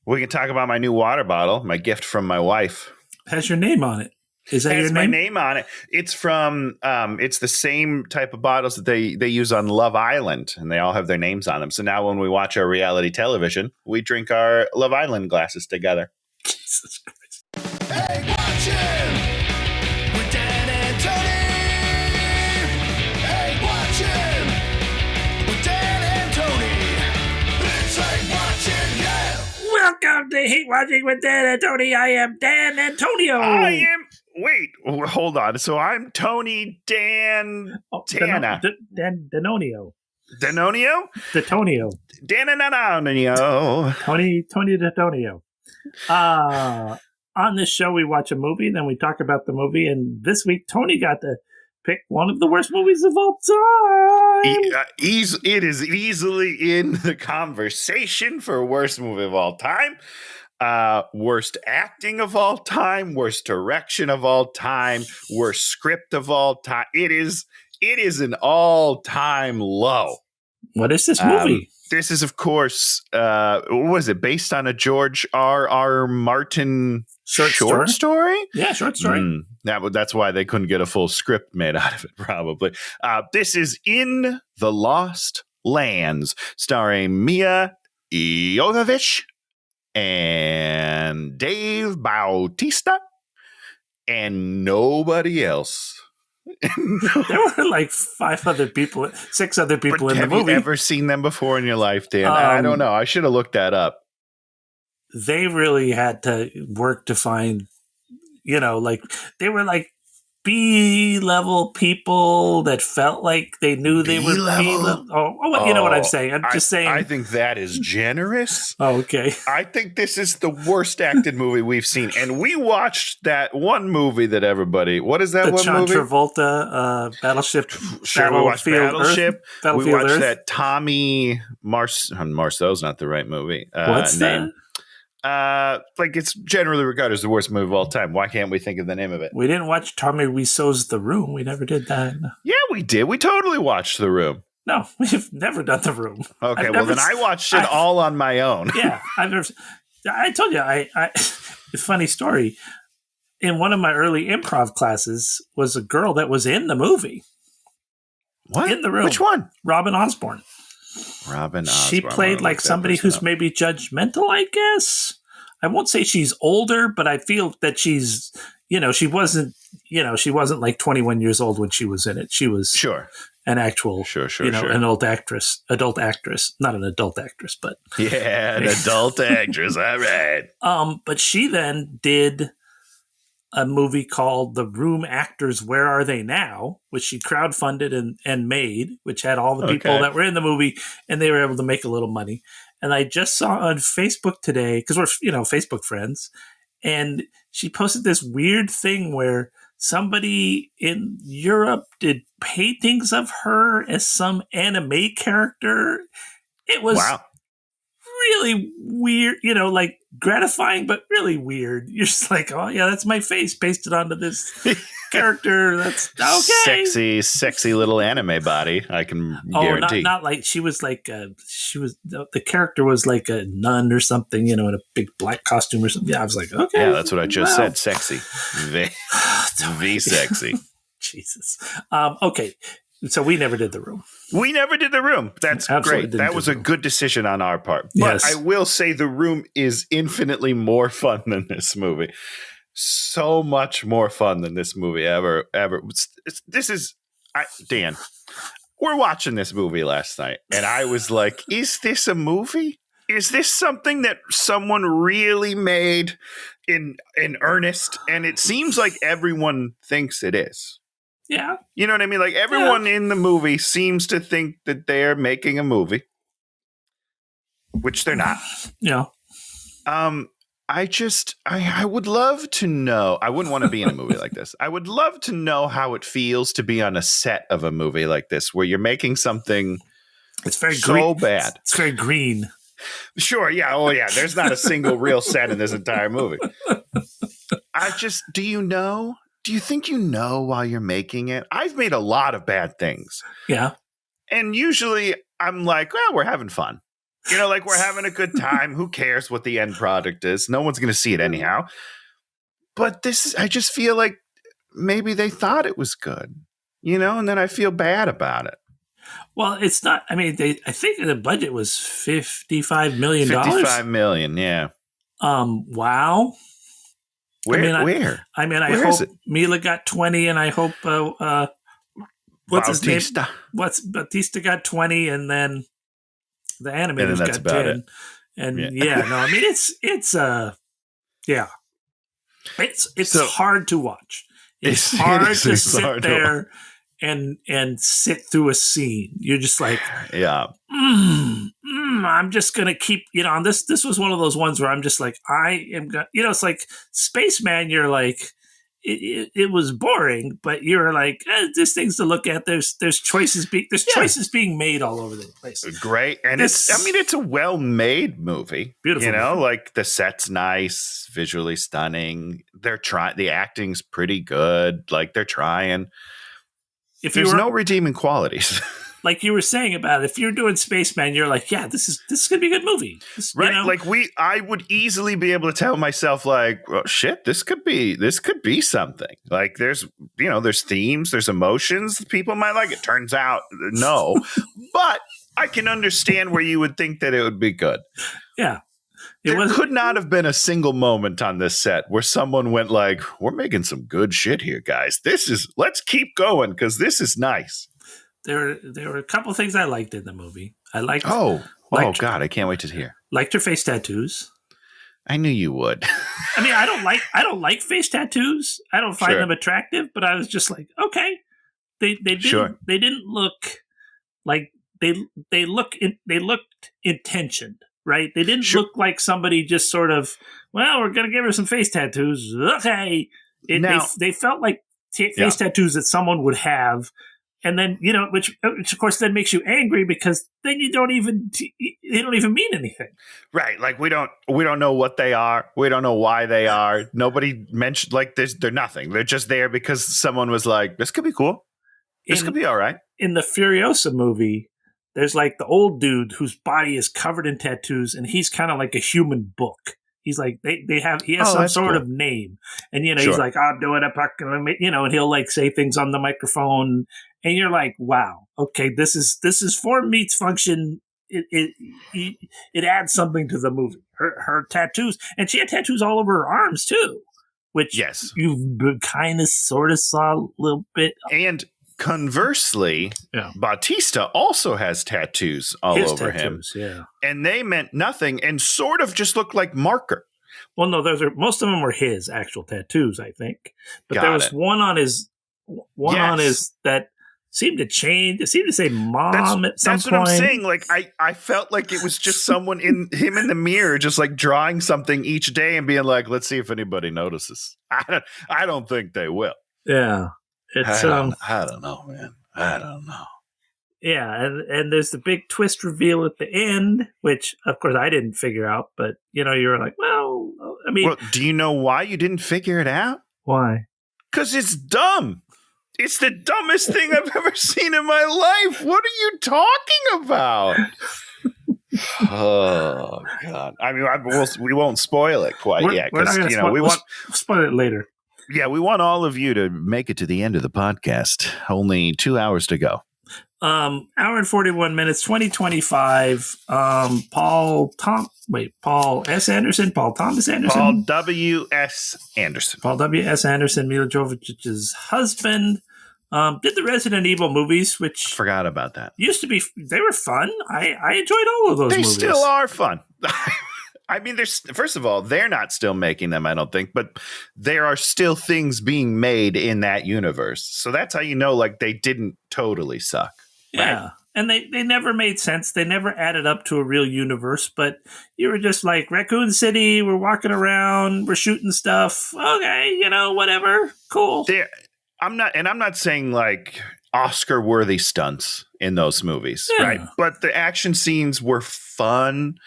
We can talk about my new water bottle, my gift from my wife. Has your name on it? Is that your name? My name on it. It's from, it's the same type of bottles that they use on Love Island, and they all have their names on them. So now when we watch our reality television, we drink our Love Island glasses together. Jesus Christ. Hey, watch him! With Dan and Tony! Hey, watch him! With Dan and Tony! It's like watching, yeah! Welcome to Hate Watching with Dan and Tony. I am Dan Antonio. Wait, hold on. So I'm Tony Dan Tana. Danonio. Danonio? Datonio. Danonio. Tony Datonio. On this show, we watch a movie, then we talk about the movie, and this week, Tony got to pick one of the worst movies of all time. It is easily in the conversation for worst movie of all time. Worst acting of all time, worst direction of all time, worst script of all time. It is an all-time low. What is this movie? This is, of course, what was it? Based on a George R.R. Martin short story? Yeah, short story. That's why they couldn't get a full script made out of it, probably. This is In the Lost Lands, starring MIlla, Jovovich, and Dave Bautista, and nobody else. There were like six other people in the movie. Have you ever seen them before in your life, Dan? I don't know. I should have looked that up. They really had to work to find, they were like B-level people that felt like they knew they were B-level. You know what I'm saying? I'm just saying. I think that is generous. Oh, okay. I think this is the worst acted movie we've seen. And we watched that one movie that everybty, what is that one movie? The John Travolta Battleship. Sure, we watched Battleship. We watched Earth. that Tommy Marceau's not the right movie. What's name? It's generally regarded as the worst movie of all time. Why can't we think of the name of it? We didn't watch Tommy Wiseau's The Room. We never did that. Yeah, we did. We totally watched The Room. No, we've never done The Room. Okay, then I watched it all on my own. Yeah, I told you, a funny story. In one of my early improv classes was a girl that was in the movie. What? In The Room. Which one? Robin Osborne. She played like somebody who's maybe judgmental, I guess. I won't say she's older, but I feel that she's, she wasn't like 21 years old when she was in it. She was an actual, an adult actress, not an adult actress, but yeah, an adult actress. All right. But she then did a movie called The Room Actors, Where Are They Now?, which she crowdfunded and made, which had all the people that were in the movie, and they were able to make a little money. And I just saw on Facebook today, because we're, Facebook friends, and she posted this weird thing where somebody in Europe did paintings of her as some anime character. It was really weird, gratifying, but really weird. You're just like, oh yeah, that's my face pasted onto this character. That's okay. Sexy little anime body. I can guarantee. Not like she was like the character was like a nun or something, in a big black costume or something. Yeah, I was like, okay, yeah, that's what I just said. Sexy, v sexy. Jesus. Okay. So we never did The Room. That's great. That was a good decision on our part. But I will say The Room is infinitely more fun than this movie. So much more fun than this movie ever. Dan, we're watching this movie last night, and I was like, is this a movie? Is this something that someone really made in earnest? And it seems like everyone thinks it is. Yeah. You know what I mean? Like everyone in the movie seems to think that they're making a movie, which they're not. Yeah. I would love to know. I wouldn't want to be in a movie like this. I would love to know how it feels to be on a set of a movie like this, where you're making something it's very bad. It's very green. Sure. Yeah. Oh, yeah. There's not a single real set in this entire movie. Do you think you know while you're making it? I've made a lot of bad things. Yeah. And usually I'm like, well, we're having fun. You know, like we're having a good time. Who cares what the end product is? No one's going to see it anyhow. But I just feel like maybe they thought it was good, you know, and then I feel bad about it. Well, it's not. I mean, I think the budget was $55 million. $55 million, yeah. Wow. Where? I hope MIlla got 20, and I hope what's his name? Bautista got 20, and then the animators got 10. And no, I mean it's hard to watch. It's hard to sit there and sit through a scene. You're just like, I'm just gonna keep, you know. And this was one of those ones where I'm just like, it's like Spaceman. You're like, it was boring, but you're like, there's things to look at. There's choices being made all over the place. Great, and it's a well-made movie. Beautiful, you know, like the set's nice, visually stunning. The acting's pretty good. Like they're trying. There's no redeeming qualities. Like you were saying about it, if you're doing Spaceman, you're like, yeah, this is gonna be a good movie, right? You know? Like I would easily be able to tell myself, like, oh, shit, this could be something. Like there's themes, there's emotions, people might like it. Turns out, no, but I can understand where you would think that it would be good. Yeah. There could not have been a single moment on this set where someone went like, we're making some good shit here, guys. Let's keep going because this is nice. There were a couple things I liked in the movie. God, I can't wait to hear. Liked her face tattoos. I knew you would. I mean, I don't like face tattoos. I don't find them attractive, but I was just like, okay. They didn't look like they looked intentioned, right? They didn't look like somebody just sort of, well, we're gonna give her some face tattoos. Okay. They felt like face tattoos that someone would have. And then, you know, which of course then makes you angry because then they don't even mean anything. Right. Like we don't know what they are. We don't know why they are. Nobody mentioned like this. They're nothing. They're just there because someone was like, this could be cool. This could be all right. In the Furiosa movie, there's like the old dude whose body is covered in tattoos and he's kind of like a human book. He's like, he has some sort of name. And, you know, he's like, I'm doing a, you know, and he'll like say things on the microphone. And you're like, wow, okay, this is form meets function. It adds something to the movie. Her tattoos, and she had tattoos all over her arms too, which you kind of sort of saw a little bit. And conversmost Bautista also has tattoos all over him. Yeah, and they meant nothing and sort of just looked like marker. Well, no, most of them were his actual tattoos, I think. But there was one on his that seemed to change. It seemed to say "mom" at some point. That's what I'm saying. Like I felt like it was just someone in the mirror, just like drawing something each day and being like, "Let's see if anybody notices." I don't think they will. Yeah, it's I don't know, man. I don't know. Yeah, and there's the big twist reveal at the end, which of course I didn't figure out, but you know, you're like, well, I mean, do you know why you didn't figure it out? Why? Because it's dumb. It's the dumbest thing I've ever seen in my life. What are you talking about? Oh God! I mean, we won't spoil it quite yet because we want spoil it later. Yeah, we want all of you to make it to the end of the podcast. Only 2 hours to go. Hour and 41 minutes, 2025. Paul S. Anderson, Paul Thomas Anderson, Paul W.S. Anderson, MIlla Jovovich's husband. Did the Resident Evil movies, which forgot about that. Used to be, they were fun. I enjoyed all of those movies. They still are fun. I mean, first of all, they're not still making them, I don't think, but there are still things being made in that universe. So that's how you know, like, they didn't totally suck. Yeah. Right? And they never made sense. They never added up to a real universe, but you were just like, Raccoon City, we're walking around, we're shooting stuff. Okay, you know, whatever. Cool. I'm not saying like Oscar-worthy stunts in those movies, right? But the action scenes were fun.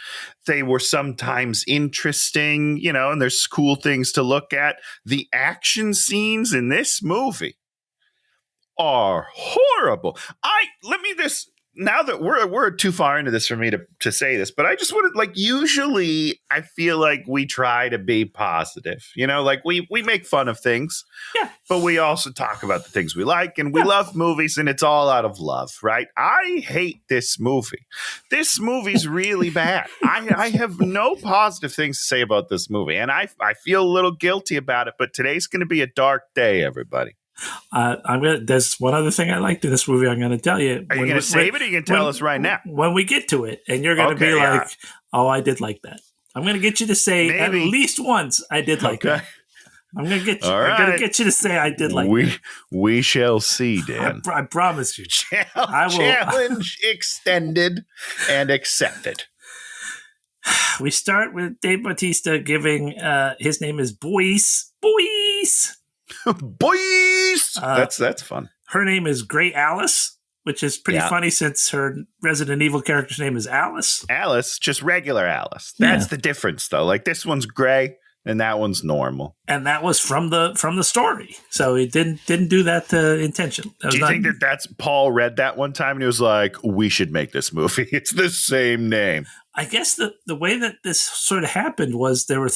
They were sometimes interesting, you know, and there's cool things to look at. The action scenes in this movie are horrible. Let me just now that we're too far into this for me to say this, but I just wanted, like, usually I feel like we try to be positive, like we make fun of things, but we also talk about the things we like, and we love movies, and it's all out of love, right? I hate this movie. This movie's really bad. I have no positive things to say about this movie, and I feel a little guilty about it, but today's going to be a dark day, everybody. There's one other thing I liked in this movie. I'm going to tell you. Are you going to save it, or you can tell us right now? When we get to it, and you're going to be like, "Oh, I did like that." I'm going to get you to say at least once, "I did like that." I'm going to get you. I'm going to get you to say, "I did like that." We shall see, Dan. I promise you. I will. Challenge extended and accepted. We start with Dave Bautista giving. His name is Boyce. Boys, that's fun. Her name is Grey Alice, which is pretty funny since her Resident Evil character's name is Alice. Alice, just regular Alice. That's the difference, though. Like, this one's gray and that one's normal. And that was from the story, so he didn't do that intention. Do you think that's Paul read that one time and he was like, "We should make this movie. It's the same name." I guess the way that this sort of happened was there were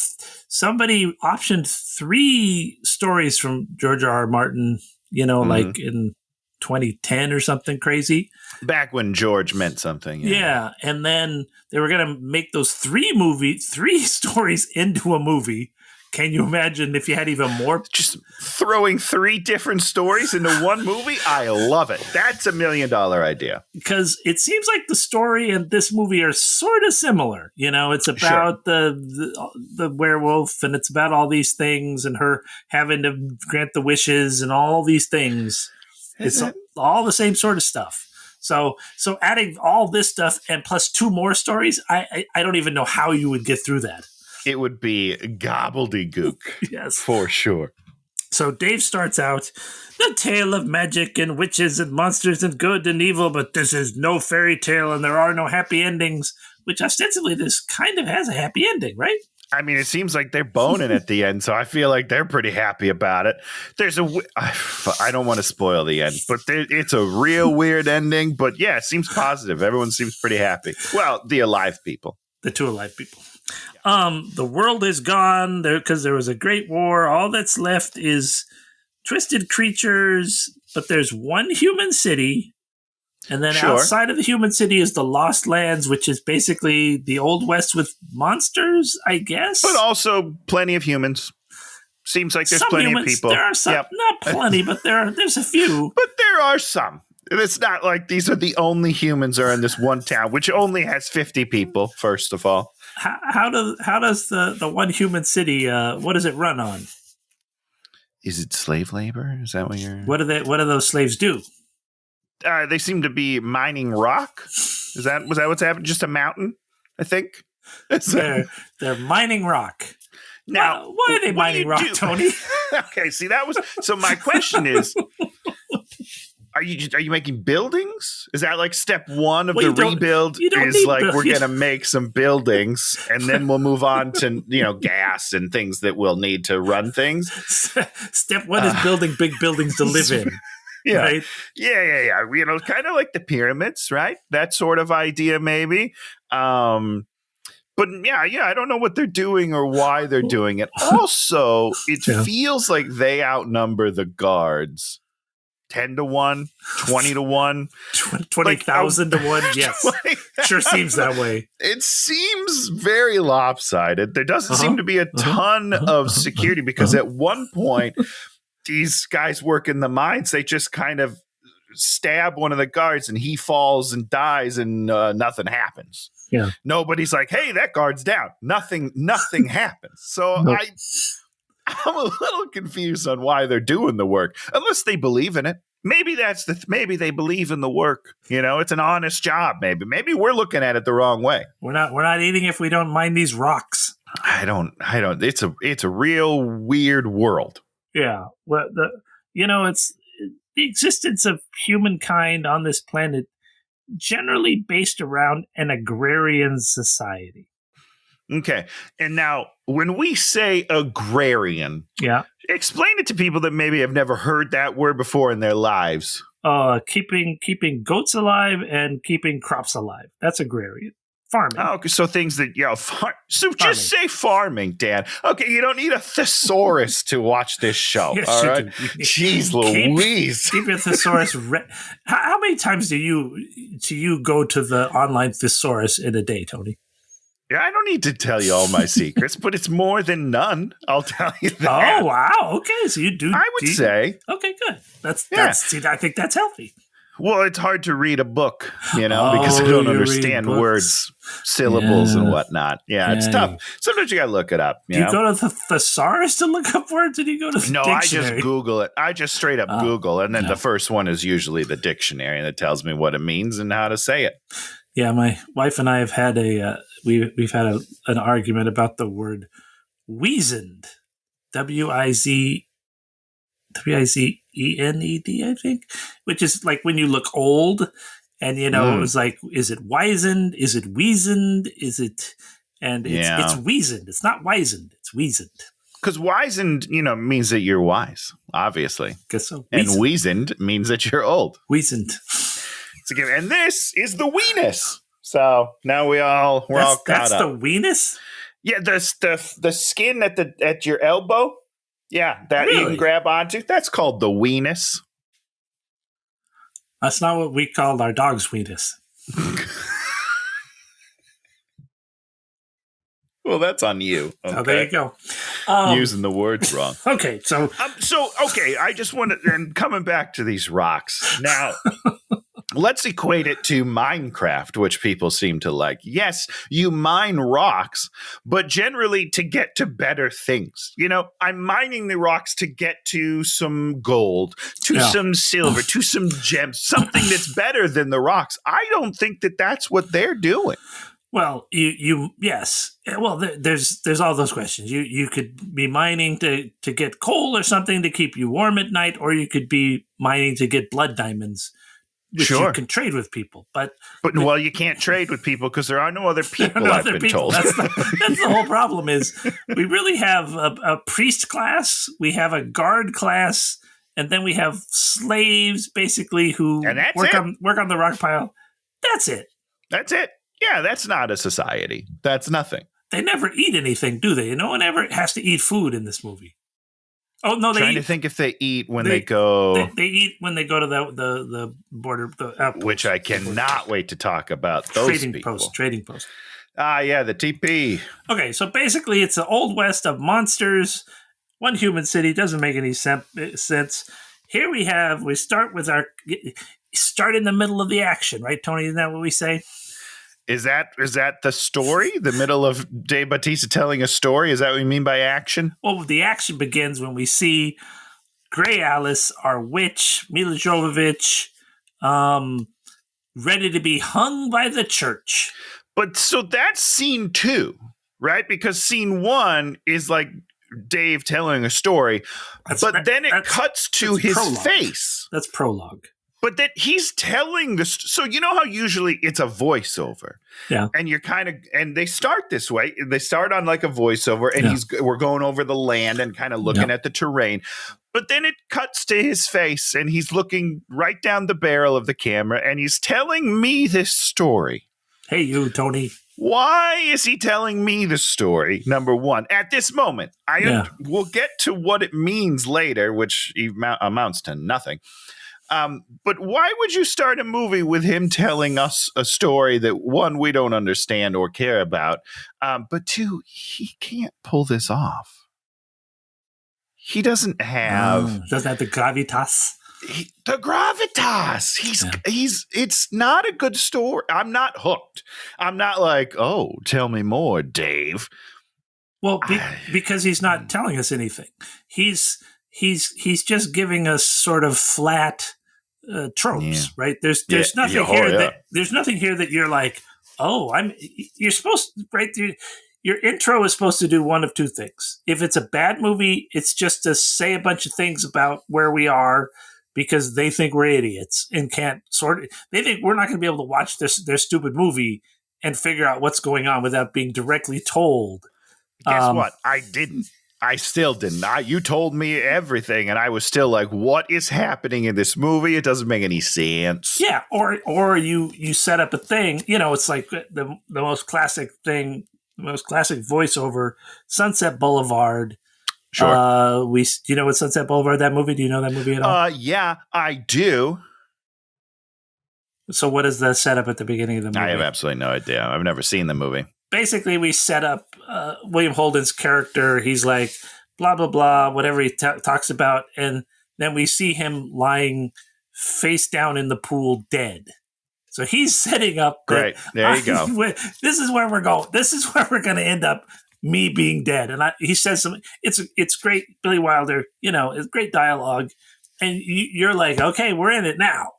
somebody optioned 3 stories from George R.R. Martin, like in 2010 or something crazy. Back when George meant something. Yeah. And then they were going to make those 3 stories into a movie. Can you imagine if you had even more? Just throwing 3 different stories into one movie? I love it. That's $1 million idea. Because it seems like the story and this movie are sort of similar. It's about the werewolf, and it's about all these things, and her having to grant the wishes and all these things. It's all the same sort of stuff. So adding all this stuff and plus 2 more stories, I don't even know how you would get through that. It would be gobbledygook. Yes. For sure. So Dave starts out, "The tale of magic and witches and monsters and good and evil, but this is no fairy tale and there are no happy endings," which ostensibly this kind of has a happy ending, right? I mean, it seems like they're boning at the end, so I feel like they're pretty happy about it. I don't want to spoil the end, but it's a real weird ending, but yeah, it seems positive. Everyone seems pretty happy. Well, the alive people. The 2 alive people. The world is gone because there was a great war. All that's left is twisted creatures, but there's one human city. And then outside of the human city is the Lost Lands, which is basically the Old West with monsters, I guess. But also plenty of humans. Seems like there's some plenty of people. There are some, not plenty, but there's a few. But there are some. It's not like these are the only humans are in this one town, which only has 50 people, first of all. How does the one human city, what does it run on? Is it slave labor? Is that what you're... What do those slaves do? They seem to be mining rock. Was that what's happening? Just a mountain, I think. They're mining rock. Now, why are they mining rock, Tony? Okay, see, that was... So my question is... Are you making buildings? Is that like step 1 of the rebuild? Is like we're gonna make some buildings, and then we'll move on to gas and things that we'll need to run things. Step 1 is building big buildings to live in. Yeah, right? Yeah. Kind of like the pyramids, right? That sort of idea, maybe. But I don't know what they're doing or why they're doing it. Also, it feels like they outnumber the guards. 10 to 1, 20 to 1, 20,000 to 1. Yes, sure seems that way. It seems very lopsided. There doesn't seem to be a ton of security because at one point, these guys work in the mines. They just kind of stab one of the guards and he falls and dies and nothing happens. Yeah, nobody's like, "Hey, that guard's down." Nothing happens. So I'm a little confused on why they're doing the work, unless they believe in it. Maybe maybe they believe in the work. It's an honest job. Maybe we're looking at it the wrong way. We're not eating if we don't mine these rocks. I don't. It's a real weird world. Yeah. Well, it's the existence of humankind on this planet generally based around an agrarian society. Okay. And now when we say agrarian, explain it to people that maybe have never heard that word before in their lives. keeping goats alive and keeping crops alive. That's agrarian. Farming. Oh, so things that, so just say farming, Dan. Okay, you don't need a thesaurus to watch this show. Yes, all you right? do. Jeez Louise. Keep your thesaurus. How many times do you go to the online thesaurus in a day, Tony? Yeah, I don't need to tell you all my secrets, but it's more than none. I'll tell you that. Oh, wow. Okay, so you do. I would say. Okay, good. That's. See, I think that's healthy. Well, it's hard to read a book, because I don't understand words, syllables, and whatnot. Yeah, it's tough. Sometimes you got to look it up. Do you go to the thesaurus to look up words, or do you go to the dictionary? I just Google it. I just straight up Google, and then the first one is usually the dictionary that tells me what it means and how to say it. Yeah, my wife and I have had we've had an argument about the word wizened, W-I-Z-E-N-E-D, I think, which is like when you look old, and it was like, is it wizened? Is it weazened? Is it? And it's weazened. It's not wizened. It's weazened. Because wizened, means that you're wise, obviously. Guess so. And weazened means that you're old. Weazened. And this is the weenus. So now we're all caught up. That's the weenus? Yeah, the skin at your elbow. Yeah, that you can grab onto. That's called the weenus. That's not what we called our dog's weenus. Well, that's on you. Okay? Oh, there you go. Using the words wrong. Okay, so I just want to, and coming back to these rocks now. Let's equate it to Minecraft, which people seem to like. Yes, you mine rocks, but generally to get to better things. I'm mining the rocks to get to some gold, to some silver, to some gems, something that's better than the rocks. I don't think that that's what they're doing. Well, yes. Well, there's all those questions. You could be mining to get coal or something to keep you warm at night, or you could be mining to get blood diamonds. Which you can trade with people, but you can't trade with people because there are no other people. I've been told. That's the whole problem. Is we really have a priest class, we have a guard class, and then we have slaves basically who work on the rock pile. That's it. That's it. Yeah, that's not a society. That's nothing. They never eat anything, do they? No one ever has to eat food in this movie. Oh no! Trying to think if they eat when they go. They eat when they go to the border, the outpost, which I cannot wait to talk about. Those trading post. Ah, yeah, the TP. Okay, so basically, it's the old west of monsters. One human city doesn't make any sense. Here we start with start in the middle of the action, right, Tony? Isn't that what we say? Is that the story? The middle of Dave Bautista telling a story? Is that what you mean by action? Well, the action begins when we see Grey Alice, our witch, MIlla Jovovich, ready to be hung by the church. But so that's scene 2, right? Because scene 1 is like Dave telling a story, then it cuts to his face. That's prologue. But that he's telling this. So you know how usually it's a voiceover. Yeah. And you're and they start this way. They start on like a voiceover and we're going over the land and kind of looking at the terrain. But then it cuts to his face and he's looking right down the barrel of the camera and he's telling me this story. Hey, you, Tony. Why is he telling me the story? Number one, at this moment, we'll get to what it means later, which amounts to nothing. But why would you start a movie with him telling us a story that, one, we don't understand or care about, but two, he can't pull this off. He doesn't have... doesn't have the gravitas. The gravitas. It's not a good story. I'm not hooked. I'm not like, oh, tell me more, Dave. Well, because he's not telling us anything. He's just giving us sort of flat tropes, right? There's nothing here there's nothing here that you're like, you're supposed to, right? Your intro is supposed to do one of two things. If it's a bad movie, it's just to say a bunch of things about where we are because they think we're idiots and they think we're not going to be able to watch their stupid movie and figure out what's going on without being directly told. Guess what? I didn't. I still did not. You told me everything, and I was still like, what is happening in this movie? It doesn't make any sense. Yeah, or you set up a thing. It's like the most classic thing, the most classic voiceover, Sunset Boulevard. Sure. Do you know what Sunset Boulevard, that movie? Do you know that movie at all? Yeah, I do. So what is the setup at the beginning of the movie? I have absolutely no idea. I've never seen the movie. Basically, we set up William Holden's character. He's like, blah, blah, blah, whatever he talks about. And then we see him lying face down in the pool dead. So he's setting up. Great. There you go. This is where we're going. This is where we're going to end up, me being dead. And he says something. It's great. Billy Wilder, it's great dialogue. And you're like, okay, we're in it now.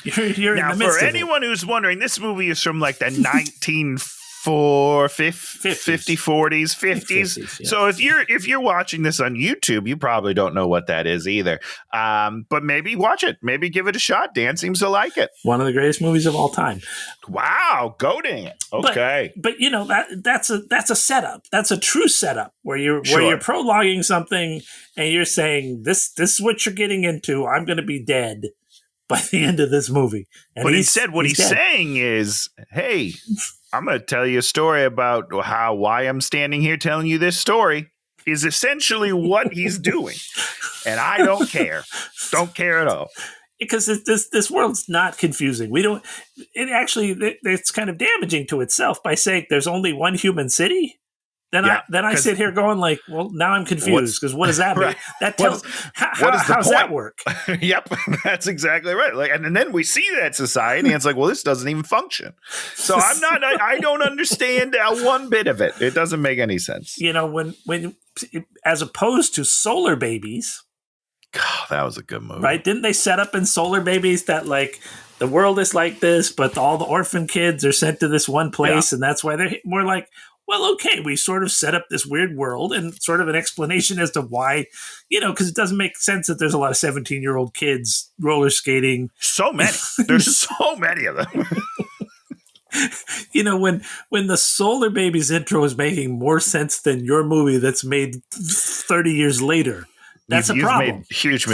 You're now, in the midst for of anyone who's wondering, this movie is from like the 50s. Yeah. So if you're watching this on YouTube, you probably don't know what that is either. But maybe watch it. Maybe give it a shot. Dan seems to like it. One of the greatest movies of all time. Wow, goading it. Okay, but that's a setup. That's a true setup where you're prolonging something and you're saying this is what you're getting into. I'm going to be dead by the end of this movie. And but instead, what he's saying is, hey, I'm going to tell you a story about why I'm standing here telling you this story is essentially what he's doing. And I don't care. Don't care at all. Because this world's not confusing. It's kind of damaging to itself by saying there's only one human city. Then I sit here going like, well, now I'm confused because what does that mean? Right. That tells how's that work? Yep, that's exactly right. Like, and then we see that society, and it's like, well, this doesn't even function. So I don't understand one bit of it. It doesn't make any sense. When as opposed to Solar Babies. God, that was a good movie, right? Didn't they set up in Solar Babies that like the world is like this, but all the orphan kids are sent to this one place, and that's why we're like. Well, okay, we sort of set up this weird world and sort of an explanation as to why, because it doesn't make sense that there's a lot of 17-year-old kids roller skating. So many. There's so many of them. When the Solar Babies intro is making more sense than your movie that's made 30 years later, that's a problem. You've made huge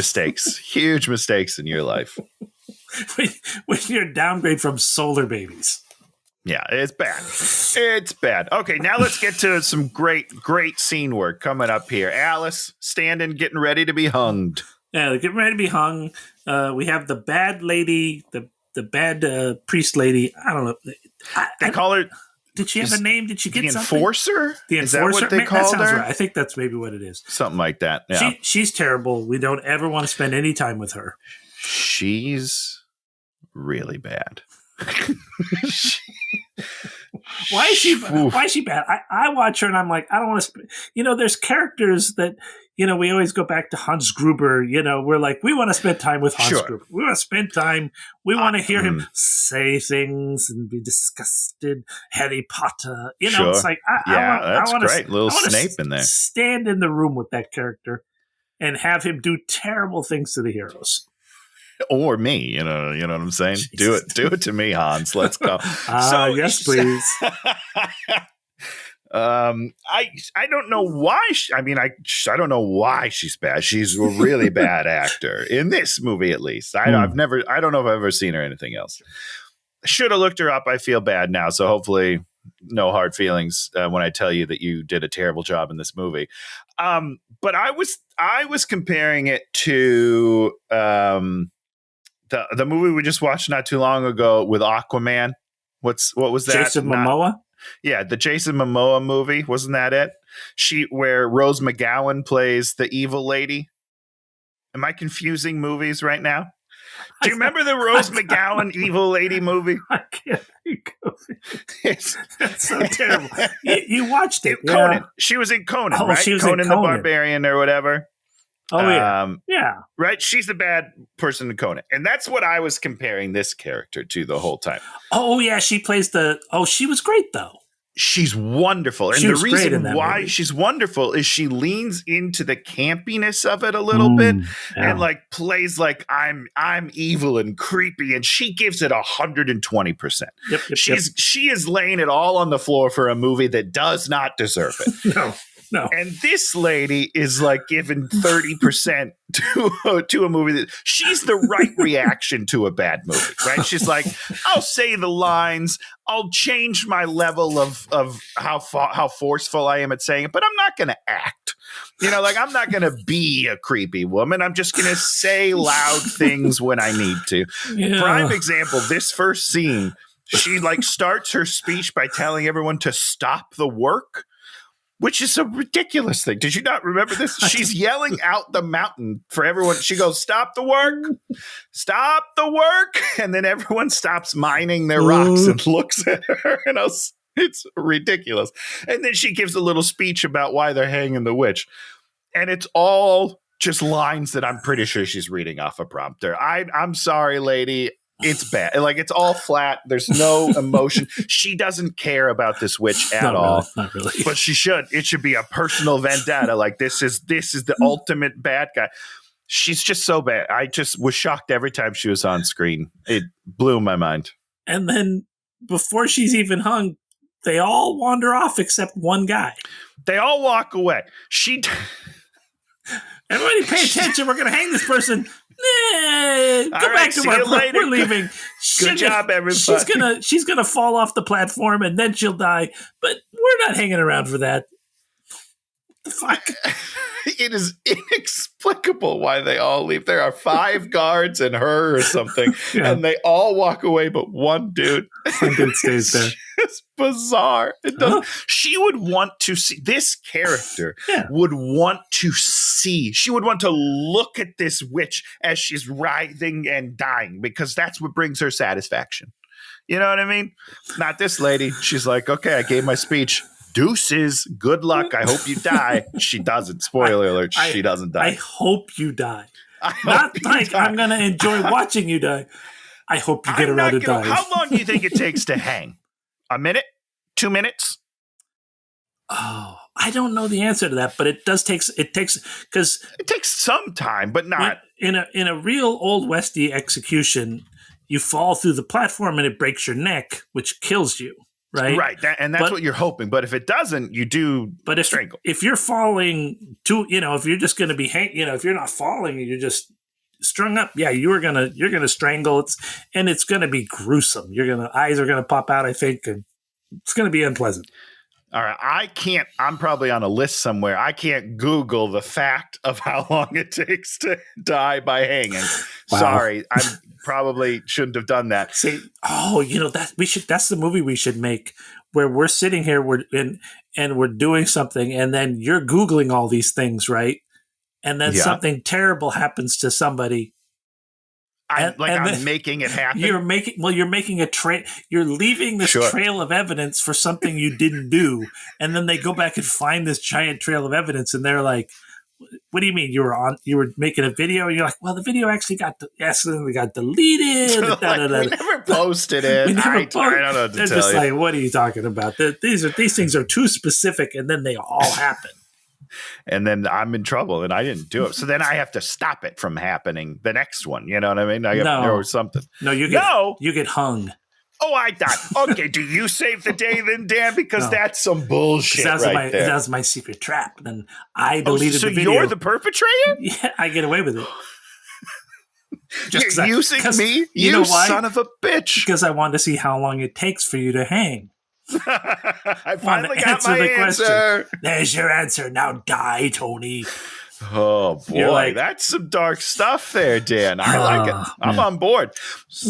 mistakes in your life. when you're downgrade from Solar Babies. Yeah, it's bad. It's bad. Okay, now let's get to some great scene work coming up here. Alice standing, getting ready to be hunged. Yeah, they're getting ready to be hung. We have the bad lady, the bad priest lady. I don't know. They call her. Did she have a name? Did she get the something? Enforcer? The Is Enforcer? that what they called her? Right. I think that's maybe what it is. Something like that. Yeah. She's terrible. We don't ever want to spend any time with her. She's really bad. Why is she bad? I watch her and I'm like, I don't want to. There's characters that we always go back to Hans Gruber. We're like, we want to spend time with Hans Gruber. We want to spend time. We want to hear him say things and be disgusted. Harry Potter. It's like that's great. Little Snape in there. Stand in the room with that character and have him do terrible things to the heroes. Or me, you know what I'm saying? Jesus. Do it to me, Hans. Let's go. Yes, please. I don't know why. I don't know why she's bad. She's a really bad actor in this movie, at least. I don't know if I've ever seen her anything else. Should have looked her up. I feel bad now, so hopefully, no hard feelings when I tell you that you did a terrible job in this movie. But I was comparing it to the movie we just watched not too long ago with Aquaman. What was that? Jason Momoa? Yeah, the Jason Momoa movie. Wasn't that it? Where Rose McGowan plays the evil lady. Am I confusing movies right now? Do you remember the Rose McGowan evil lady movie? I can't think of it. That's so terrible. You watched it. Conan. Yeah. She was in Conan, right? She was Conan in the Barbarian or whatever. Oh, yeah. Yeah. Right? She's the bad person in Conan. And that's what I was comparing this character to the whole time. Oh, yeah. She plays she was great, though. She's wonderful. And the reason why she's wonderful is she leans into the campiness of it a little bit and like plays like I'm evil and creepy, and she gives it 120%. Yep, She is laying it all on the floor for a movie that does not deserve it. No. No. And this lady is like giving 30% to a movie that she's the right reaction to a bad movie, right? She's like, I'll say the lines, I'll change my level of how forceful I am at saying it, but I'm not going to act. You know, like I'm not going to be a creepy woman. I'm just going to say loud things when I need to. Yeah. Prime example, this first scene, she like starts her speech by telling everyone to stop the work, which is a ridiculous thing. Did you not remember this? She's yelling out the mountain for everyone. She goes, stop the work, stop the work. And then everyone stops mining their rocks and looks at her. And it's ridiculous. And then she gives a little speech about why they're hanging the witch. And it's all just lines that I'm pretty sure she's reading off a prompter. I'm sorry, lady. It's bad. Like, it's all flat. There's no emotion. She doesn't care about this witch at all. Not really. But she should. It should be a personal vendetta. Like, this is the ultimate bad guy. She's just so bad. I just was shocked every time she was on screen. It blew my mind. And then before she's even hung, they all wander off except one guy. They all walk away. Everybody pay attention. We're going to hang this person. Go back to work. We're leaving. Good job, everybody. She's gonna fall off the platform and then she'll die. But we're not hanging around for that. What the fuck? It is inexplicable why they all leave. There are 5 guards and her or something, and they all walk away, but one dude. One dude stays there. It's bizarre. It doesn't. She would want to see this character. Would want to see. She would want to look at this witch as she's writhing and dying, because that's what brings her satisfaction. You know what I mean? Not this lady. She's like, okay, I gave my speech. Deuces. Good luck. I hope you die. She doesn't. Spoiler alert. She doesn't die. I hope you die. Not like I'm going to enjoy watching you die. I hope you get around to die. How long do you think it takes to hang? A minute? 2 minutes? Oh, I don't know the answer to that, but it takes because it takes some time, but not in a real old Westy execution. You fall through the platform and it breaks your neck, which kills you. Right. Right. That's what you're hoping. But if it doesn't, you do strangle. If you're falling if you're just going to be, if you're not falling, you're just strung up. Yeah, you're going to strangle. It's going to be gruesome. Eyes are going to pop out, I think. And it's going to be unpleasant. All right. I'm probably on a list somewhere. I can't Google the fact of how long it takes to die by hanging. Wow. Sorry. I probably shouldn't have done that. See, that's the movie we should make, where we're sitting here, and we're doing something, and then you're Googling all these things, right? And then something terrible happens to somebody. I'm making it happen. You're making a trail. You're leaving this trail of evidence for something you didn't do, and then they go back and find this giant trail of evidence, and they're like, "What do you mean you were making a video?" And you're like, "Well, the video actually got deleted. We never posted it. I don't know what to tell you." They're just like, "What are you talking about? These things are too specific, and then they all happen." And then I'm in trouble, and I didn't do it. So then I have to stop it from happening. The next one, you know what I mean? Or something. No, you get hung. Oh, I died. Okay, do you save the day then, Dan? Because that's some bullshit there. That was my secret trap. Then I deleted the video. So you're the perpetrator? Yeah, I get away with it. You're using me? You know why? Son of a bitch. Because I wanted to see how long it takes for you to hang. I finally got my answer. There's your answer. Now die, Tony. Oh, boy. That's some dark stuff there, Dan. I like it. I'm on board.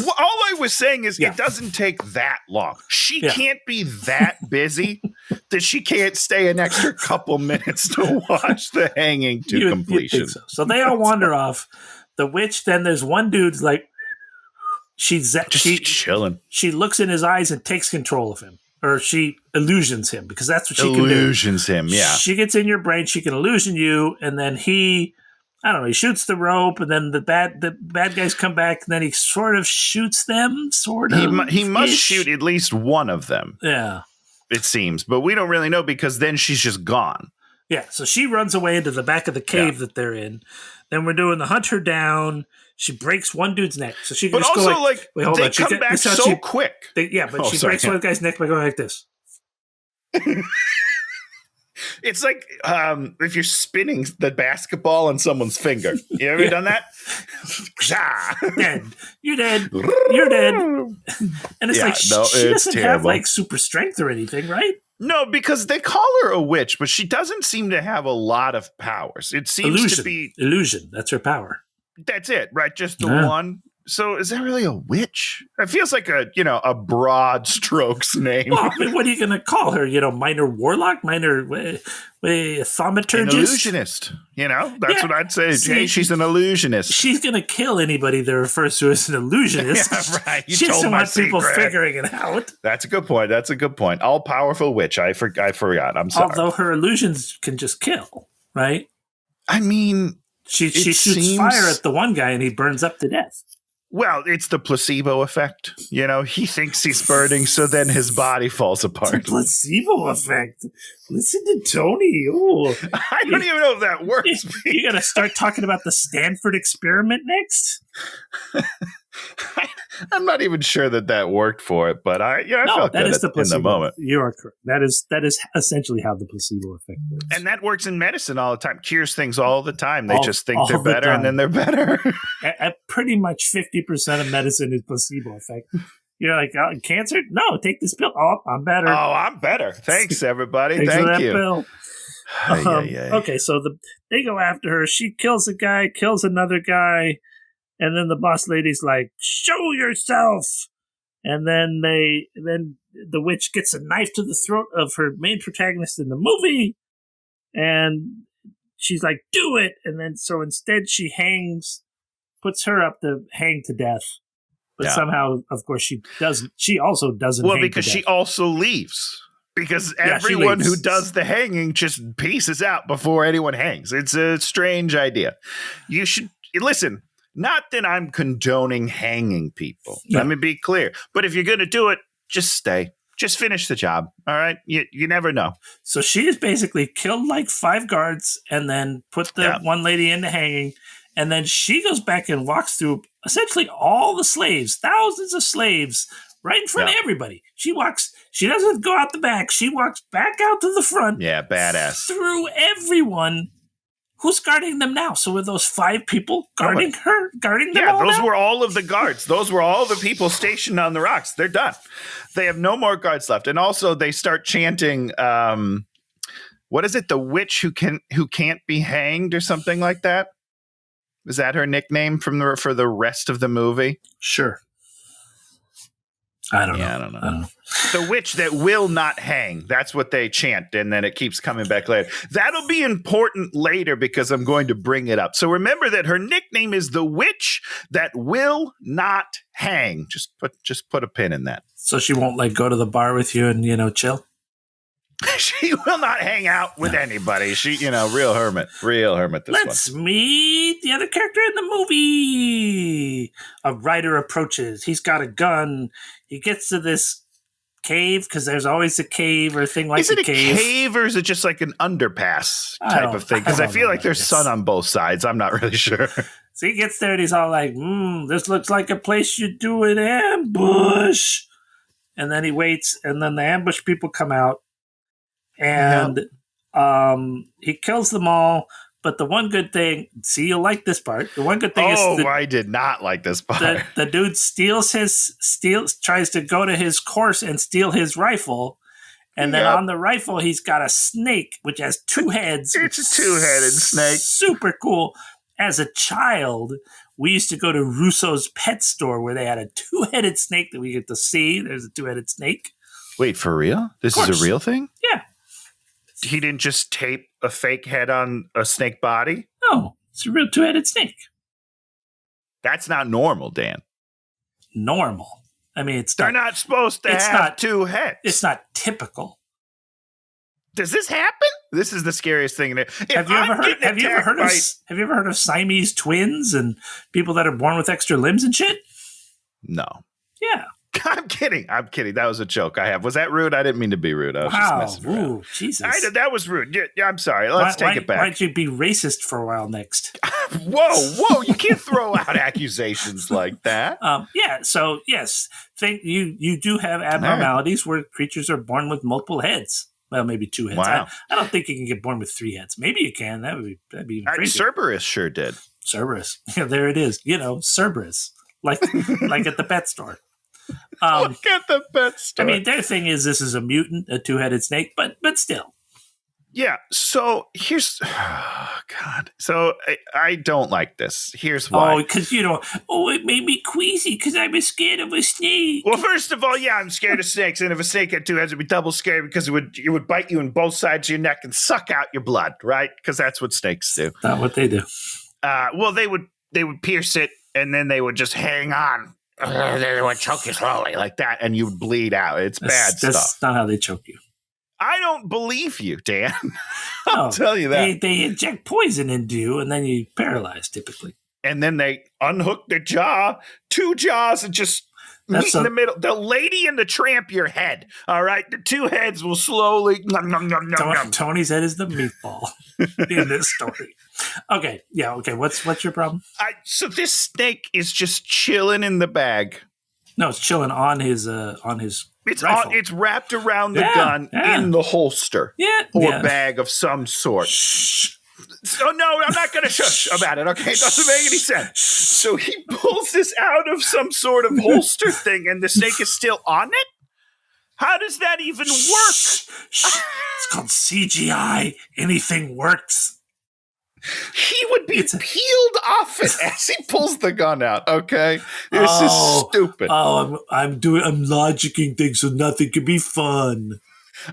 All I was saying is it doesn't take that long. She can't be that busy that she can't stay an extra couple minutes to watch the hanging to completion. So they all wander off. The witch, then there's one dude's like, she's chilling. She looks in his eyes and takes control of him. Or she illusions him, because that's what she can do. Illusions him, yeah. She gets in your brain, she can illusion you, and then he shoots the rope, and then the bad guys come back, and then he sort of shoots them, sort of. He must shoot at least one of them. Yeah. It seems, but we don't really know, because then she's just gone. Yeah, so she runs away into the back of the cave that they're in. Then we're doing the hunt her down. She breaks one dude's neck, so she can just go like, wait, hold on. Come back so quick. She breaks one guy's neck by going like this. It's like if you're spinning the basketball on someone's finger. You ever done that? Dead. You're dead. You're dead. And it's she doesn't have like super strength or anything, right? No, because they call her a witch, but she doesn't seem to have a lot of powers. It seems to be illusion. That's her power. That's it, right? Just the one. So is that really a witch? It feels like a broad strokes name. Well, I mean, what are you going to call her? Minor warlock, minor thaumaturgist, an illusionist. That's what I'd say. Hey, she's an illusionist. She's going to kill anybody that refers to as an illusionist. Yeah, right. She doesn't want people figuring it out. That's a good point. All powerful witch. I forgot. I'm sorry. Although her illusions can just kill, right? I mean, she shoots fire at the one guy and he burns up to death. Well, it's the placebo effect. He thinks he's burning, so then his body falls apart. The placebo effect. Listen to Tony. Ooh. I don't even know if that works. You got to start talking about the Stanford experiment next? I'm not even sure that worked for it, but I felt good in the moment. You are correct. That is essentially how the placebo effect works. And that works in medicine all the time. Cures things all the time. They just think they're better, and then they're better. At pretty much 50% of medicine is placebo effect. You're like, cancer? No, take this pill. Oh, I'm better. Oh, I'm better. Thanks, everybody. Thanks Thank for that you. Pill. Okay, so they go after her. She kills a guy, kills another guy. And then the boss lady's like, show yourself. And then the witch gets a knife to the throat of her main protagonist in the movie. And she's like, do it. And then so instead she puts her up to hang to death. But somehow, of course, she doesn't. She also doesn't. Well, because she also leaves. Because everyone who does the hanging just pieces out before anyone hangs. It's a strange idea. You should listen. Not that I'm condoning hanging people. Yeah. Let me be clear. But if you're going to do it, just stay. Just finish the job. All right? You never know. So she has basically killed like 5 guards and then put the one lady into hanging. And then she goes back and walks through essentially all the slaves, thousands of slaves, right in front of everybody. She doesn't go out the back. She walks back out to the front. Yeah, badass. Through everyone. Who's guarding them now? So were those 5 people guarding her? Guarding them all those now? were all of the guards. Those were all the people stationed on the rocks. They're done. They have no more guards left. And also they start chanting, what is it? The witch who can't be hanged or something like that? Is that her nickname for the rest of the movie? Sure. I don't know. The witch that will not hang. That's what they chant. And then it keeps coming back later. That'll be important later because I'm going to bring it up. So remember that her nickname is the witch that will not hang. Just put a pin in that. So she won't go to the bar with you and, chill? She will not hang out with anybody. She, real hermit. Let's meet the other character in the movie. A writer approaches. He's got a gun. He gets to this cave because there's always a cave or a thing like is it a cave. Cave or is it just like an underpass type of thing? Because I feel like there's sun on both sides. I'm not really sure. So he gets there and he's all like, this looks like a place you do an ambush. And then he waits and then the ambush people come out. And he kills them all. But the one good thing, you'll like this part. The one good thing is I did not like this part. The dude tries to go to his course and steal his rifle. And then on the rifle, he's got a snake, which has 2 heads. It's a 2-headed snake. Super cool. As a child, we used to go to Russo's pet store where they had a 2-headed snake that we get to see. There's a 2-headed snake. Wait, for real? This is a real thing? Yeah. He didn't just tape a fake head on a snake body? No, it's a real 2-headed snake. That's not normal, Dan. Normal. I mean, they're not supposed to have 2 heads. It's not typical. Does this happen? This is the scariest thing. Have you ever heard of Siamese twins and people that are born with extra limbs and shit? No. Yeah. I'm kidding. That was a joke I have. Was that rude? I didn't mean to be rude. I was just messing around. Ooh, Jesus. That was rude. Yeah, I'm sorry. Let's take it back. Why don't you be racist for a while next? Whoa. You can't throw out accusations like that. So, yes. You do have abnormalities where creatures are born with multiple heads. Well, maybe 2 heads. Wow. I don't think you can get born with 3 heads. Maybe you can. That'd be even crazy. Cerberus sure did. Cerberus. Yeah, there it is. Cerberus. Like at the pet store. Look at the pet store. I mean, their thing is this is a mutant, a 2-headed snake, but still. Yeah, so here's God. So I don't like this. Here's why. Oh, because it made me queasy because I was scared of a snake. Well, first of all, yeah, I'm scared of snakes, and if a snake had 2 heads, it'd be double scary because it would bite you in both sides of your neck and suck out your blood, right? Because that's what snakes do. Not what they do. Well, they would pierce it, and then they would just hang on. They would choke you slowly like that, and you would bleed out. It's bad stuff. That's not how they choke you. I don't believe you, Dan. I'll tell you that. They inject poison into you, and then you paralyze typically. And then they unhook the jaw, 2 jaws, and just meet in the middle. The lady and the tramp your head. All right, the 2 heads will slowly. Tony's head is the meatball in this story. Okay, yeah, okay. What's your problem? So this snake is just chilling in the bag. No, it's chilling on his rifle. It's wrapped around the gun in the holster or bag of some sort. Shh. So no, I'm not going to shush about it. Okay, it doesn't make any sense. So he pulls this out of some sort of holster thing, and the snake is still on it. How does that even work? It's called CGI. Anything works. He would be peeled off it as he pulls the gun out. Okay, this is stupid. Oh, I'm logicking things so nothing can be fun.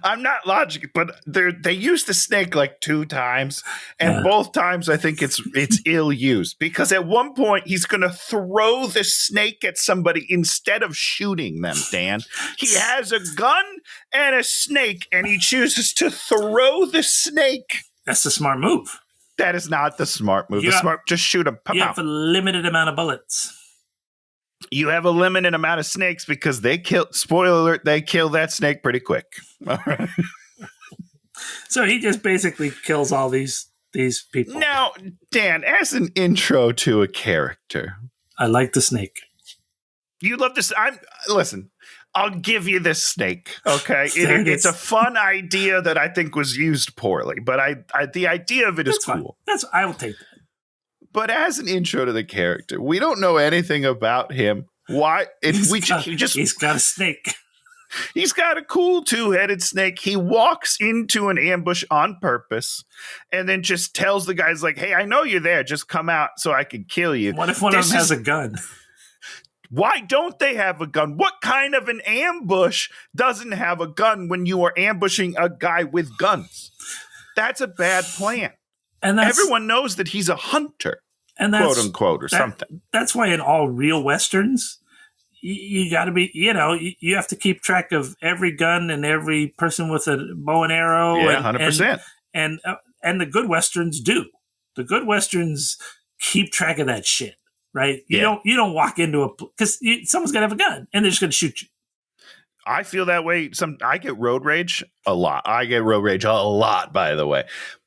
I'm not logicking, but they use the snake like 2 times, and both times I think it's ill used because at one point he's going to throw the snake at somebody instead of shooting them. Dan, he has a gun and a snake, and he chooses to throw the snake. That's the smart move. That is not the smart move. Just shoot him. You have a limited amount of bullets. You have a limited amount of snakes because spoiler alert, they kill that snake pretty quick. All right. So he just basically kills all these people. Now, Dan, as an intro to a character. I like the snake. You love this. Listen, I'll give you this snake. Okay. It's a fun idea that I think was used poorly, but the idea of it is cool. I will take that. But as an intro to the character, we don't know anything about him. Why? He's got a snake. He's got a cool 2-headed snake. He walks into an ambush on purpose and then just tells the guys like, hey, I know you're there. Just come out so I can kill you. What if one of them has a gun? Why don't they have a gun? What kind of an ambush doesn't have a gun when you are ambushing a guy with guns? That's a bad plan. And everyone knows that he's a hunter, quote unquote, or something. That's why in all real Westerns, you got to be, you have to keep track of every gun and every person with a bow and arrow. Yeah, 100%. And the good Westerns do. The good Westerns keep track of that shit, right? You don't walk into because someone's got to have a gun and they're just going to shoot you. I feel that way. I get road rage a lot. By the way.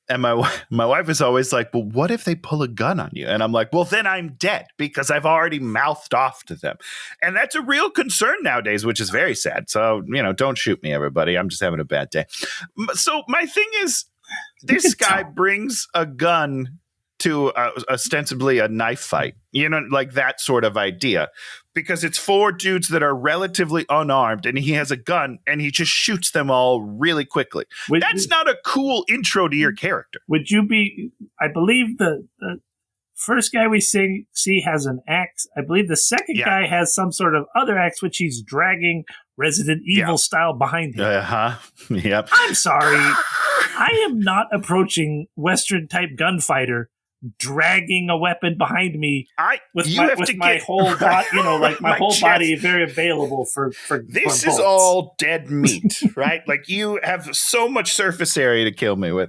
And my wife is always like, well, what if they pull a gun on you? And I'm like, well, then I'm dead because I've already mouthed off to them. And that's a real concern nowadays, which is very sad. So, don't shoot me, everybody. I'm just having a bad day. So my thing is, this guy brings a gun to ostensibly a knife fight, like that sort of idea, because it's 4 dudes that are relatively unarmed and he has a gun and he just shoots them all really quickly. That's not a cool intro to your character. Would you be, I believe the first guy we see has an axe. I believe the second guy has some sort of other axe, which he's dragging Resident Evil style behind him. Yep. I'm sorry. I am not approaching Western type gunfighter dragging a weapon behind me with my whole body, my whole chest. Body very available for this is all dead meat, right? Like you have so much surface area to kill me with,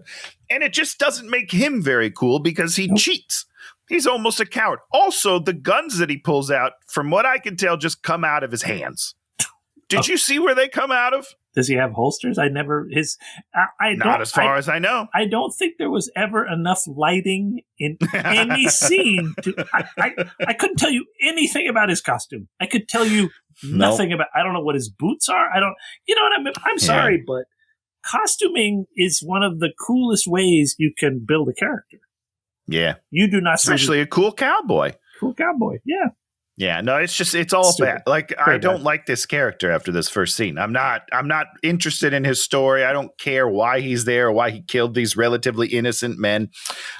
and it just doesn't make him very cool because he cheats. He's almost a coward. Also, the guns that he pulls out, from what I can tell, just come out of his hands. Did you see where they come out of? Does he have holsters? Not as far as I know. I don't think there was ever enough lighting in any scene. I couldn't tell you anything about his costume. I could tell you nothing about. I don't know what his boots are. I don't. You know what I mean? I'm sorry, but costuming is one of the coolest ways you can build a character. Yeah. You do not Especially a cool cowboy. cool cowboy. Yeah. Yeah, no, it's all Stupid. bad. Like, Very I don't bad. like this character after this first scene. I'm not interested in his story. I don't care why he's there or why he killed these relatively innocent men.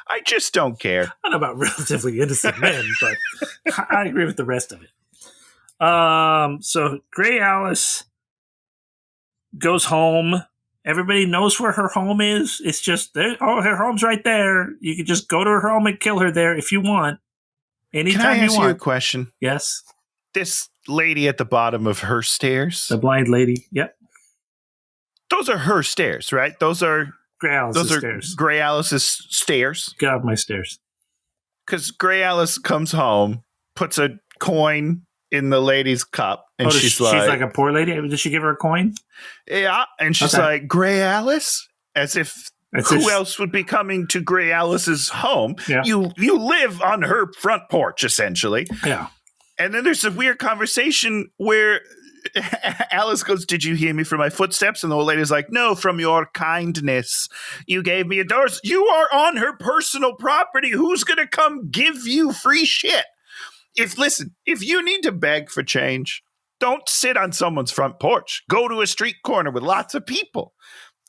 I just don't care. I don't know about relatively innocent men, but I agree with the rest of it. So Gray Alice goes home. Everybody knows where her home is. It's just there. Oh, her home's right there. You can just go to her home and kill her there if you want. Anytime Can I ask you you a want. question? Yes. This lady at the bottom of her stairs, The blind lady. Yep. those are her stairs, right? Those are Gray Alice's stairs. Gray Alice's stairs. Get off my stairs. Because Gray Alice comes home, puts a coin in the lady's cup, and she's like a poor lady. Did she give her a coin? yeah, and she's Okay. like, Gray Alice? As if who else would be coming to Gray Alice's home? Yeah. You live on her front porch, essentially. Yeah. And then there's a weird conversation where Alice goes, did you hear me from my footsteps? And the old lady's like, no, from your kindness. You gave me a door. You are on her personal property. Who's going to come give you free shit? If you need to beg for change, don't sit on someone's front porch. Go to a street corner with lots of people.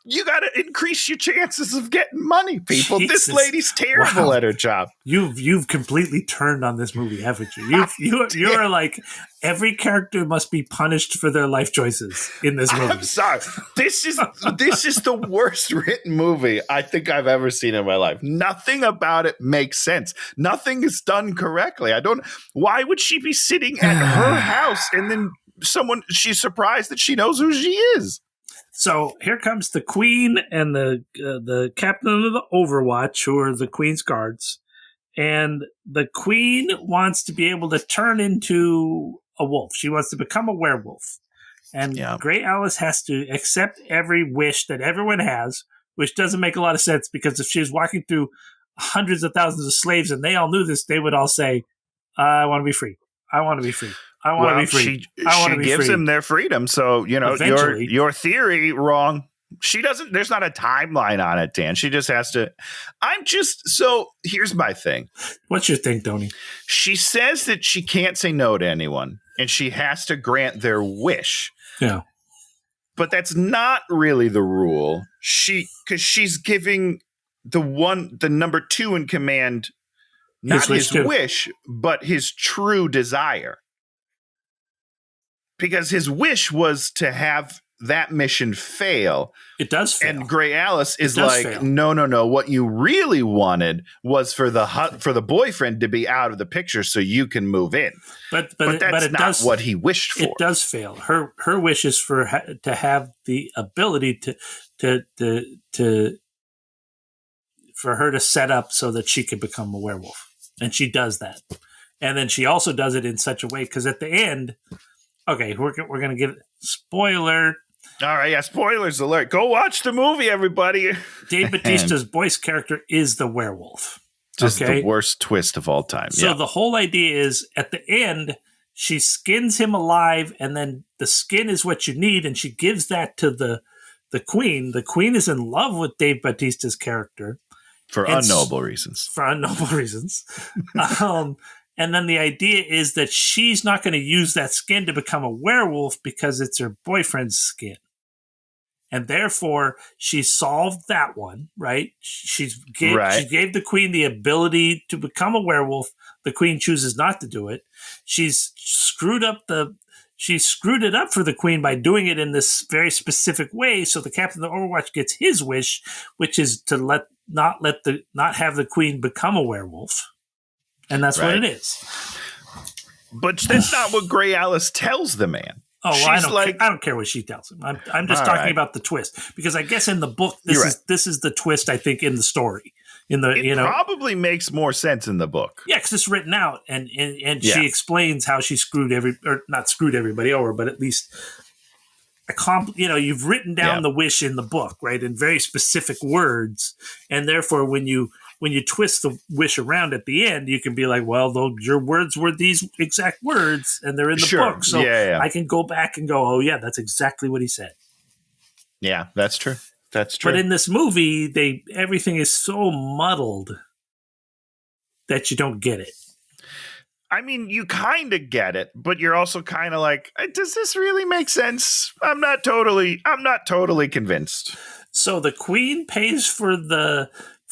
You got to increase your chances of getting money, people. Jesus. This lady's terrible Wow. at her job. You've completely turned on this movie, haven't you? You're like, every character must be punished for their life choices in this movie. I'm sorry. This is the worst written movie I think I've ever seen in my life. Nothing about it makes sense. Nothing is done correctly. Why would she be sitting at her house and then she's surprised that she knows who she is? So here comes the queen and the captain of the Overwatch, who are the queen's guards. And the queen wants to be able to turn into a wolf. She wants to become a werewolf. And Gray Alice has to accept every wish that everyone has, which doesn't make a lot of sense, because if she was walking through hundreds of thousands of slaves and they all knew this, they would all say, I want to be free. I want to be free. I want to be free. She gives them their freedom. So, Eventually. your theory wrong. She doesn't, there's not a timeline on it, Dan. She just has to, so here's my thing. What's your thing, Tony? She says that she can't say no to anyone and she has to grant their wish. Yeah. But that's not really the rule. Because she's giving the number 2 in command, not his wish, but his true desire. Because his wish was to have that mission fail. It does fail. And Gray Alice is like, fail. No. What you really wanted was for the boyfriend to be out of the picture so you can move in. But that's not what he wished for. It does fail. Her wish is to have the ability to for her to set up so that she could become a werewolf. And she does that. And then she also does it in such a way, because at the end, okay, we're going to give spoiler. All right, yeah, spoilers alert. Go watch the movie, everybody. Dave Bautista's voice character is the werewolf. Just the worst twist of all time. So the whole idea is, at the end, she skins him alive, and then the skin is what you need, and she gives that to the queen. The queen is in love with Dave Bautista's character. For unknowable reasons. And then the idea is that she's not going to use that skin to become a werewolf because it's her boyfriend's skin. And therefore, she solved that one, right? She gave the queen the ability to become a werewolf. The queen chooses not to do it. She screwed it up for the queen by doing it in this very specific way. So the captain of the Overwatch gets his wish, which is to not have the queen become a werewolf. And that's what it is. But that's not what Gray Alice tells the man. Oh, well, I don't care what she tells him. I'm just talking about the twist, because I guess in the book this is the twist, I think, in the story. It probably makes more sense in the book. Yeah, because it's written out, and she explains how she not screwed everybody over, but at least you've written down the wish in the book, right, in very specific words, and therefore when you twist the wish around at the end, you can be like, well, though your words were these exact words, and they're in the book, so I can go back and go, oh yeah, that's exactly what he said. Yeah, that's true. That's true. But in this movie, everything is so muddled that you don't get it. I mean, you kind of get it, but you're also kind of like, does this really make sense? I'm not totally convinced. So the queen pays for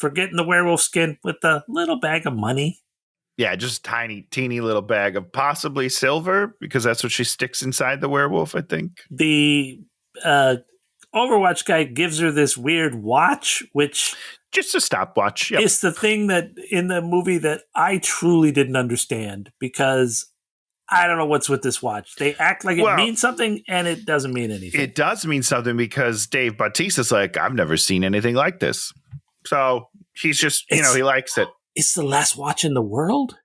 getting the werewolf skin with a little bag of money. Yeah, just teeny little bag of possibly silver, because that's what she sticks inside the werewolf, I think. The Overwatch guy gives her this weird watch, which just a stopwatch. Yep. Is the thing that in the movie that I truly didn't understand, because I don't know what's with this watch. They act like it means something and it doesn't mean anything. It does mean something because Dave Bautista's like, I've never seen anything like this. So he's just, he likes it. It's the last watch in the world?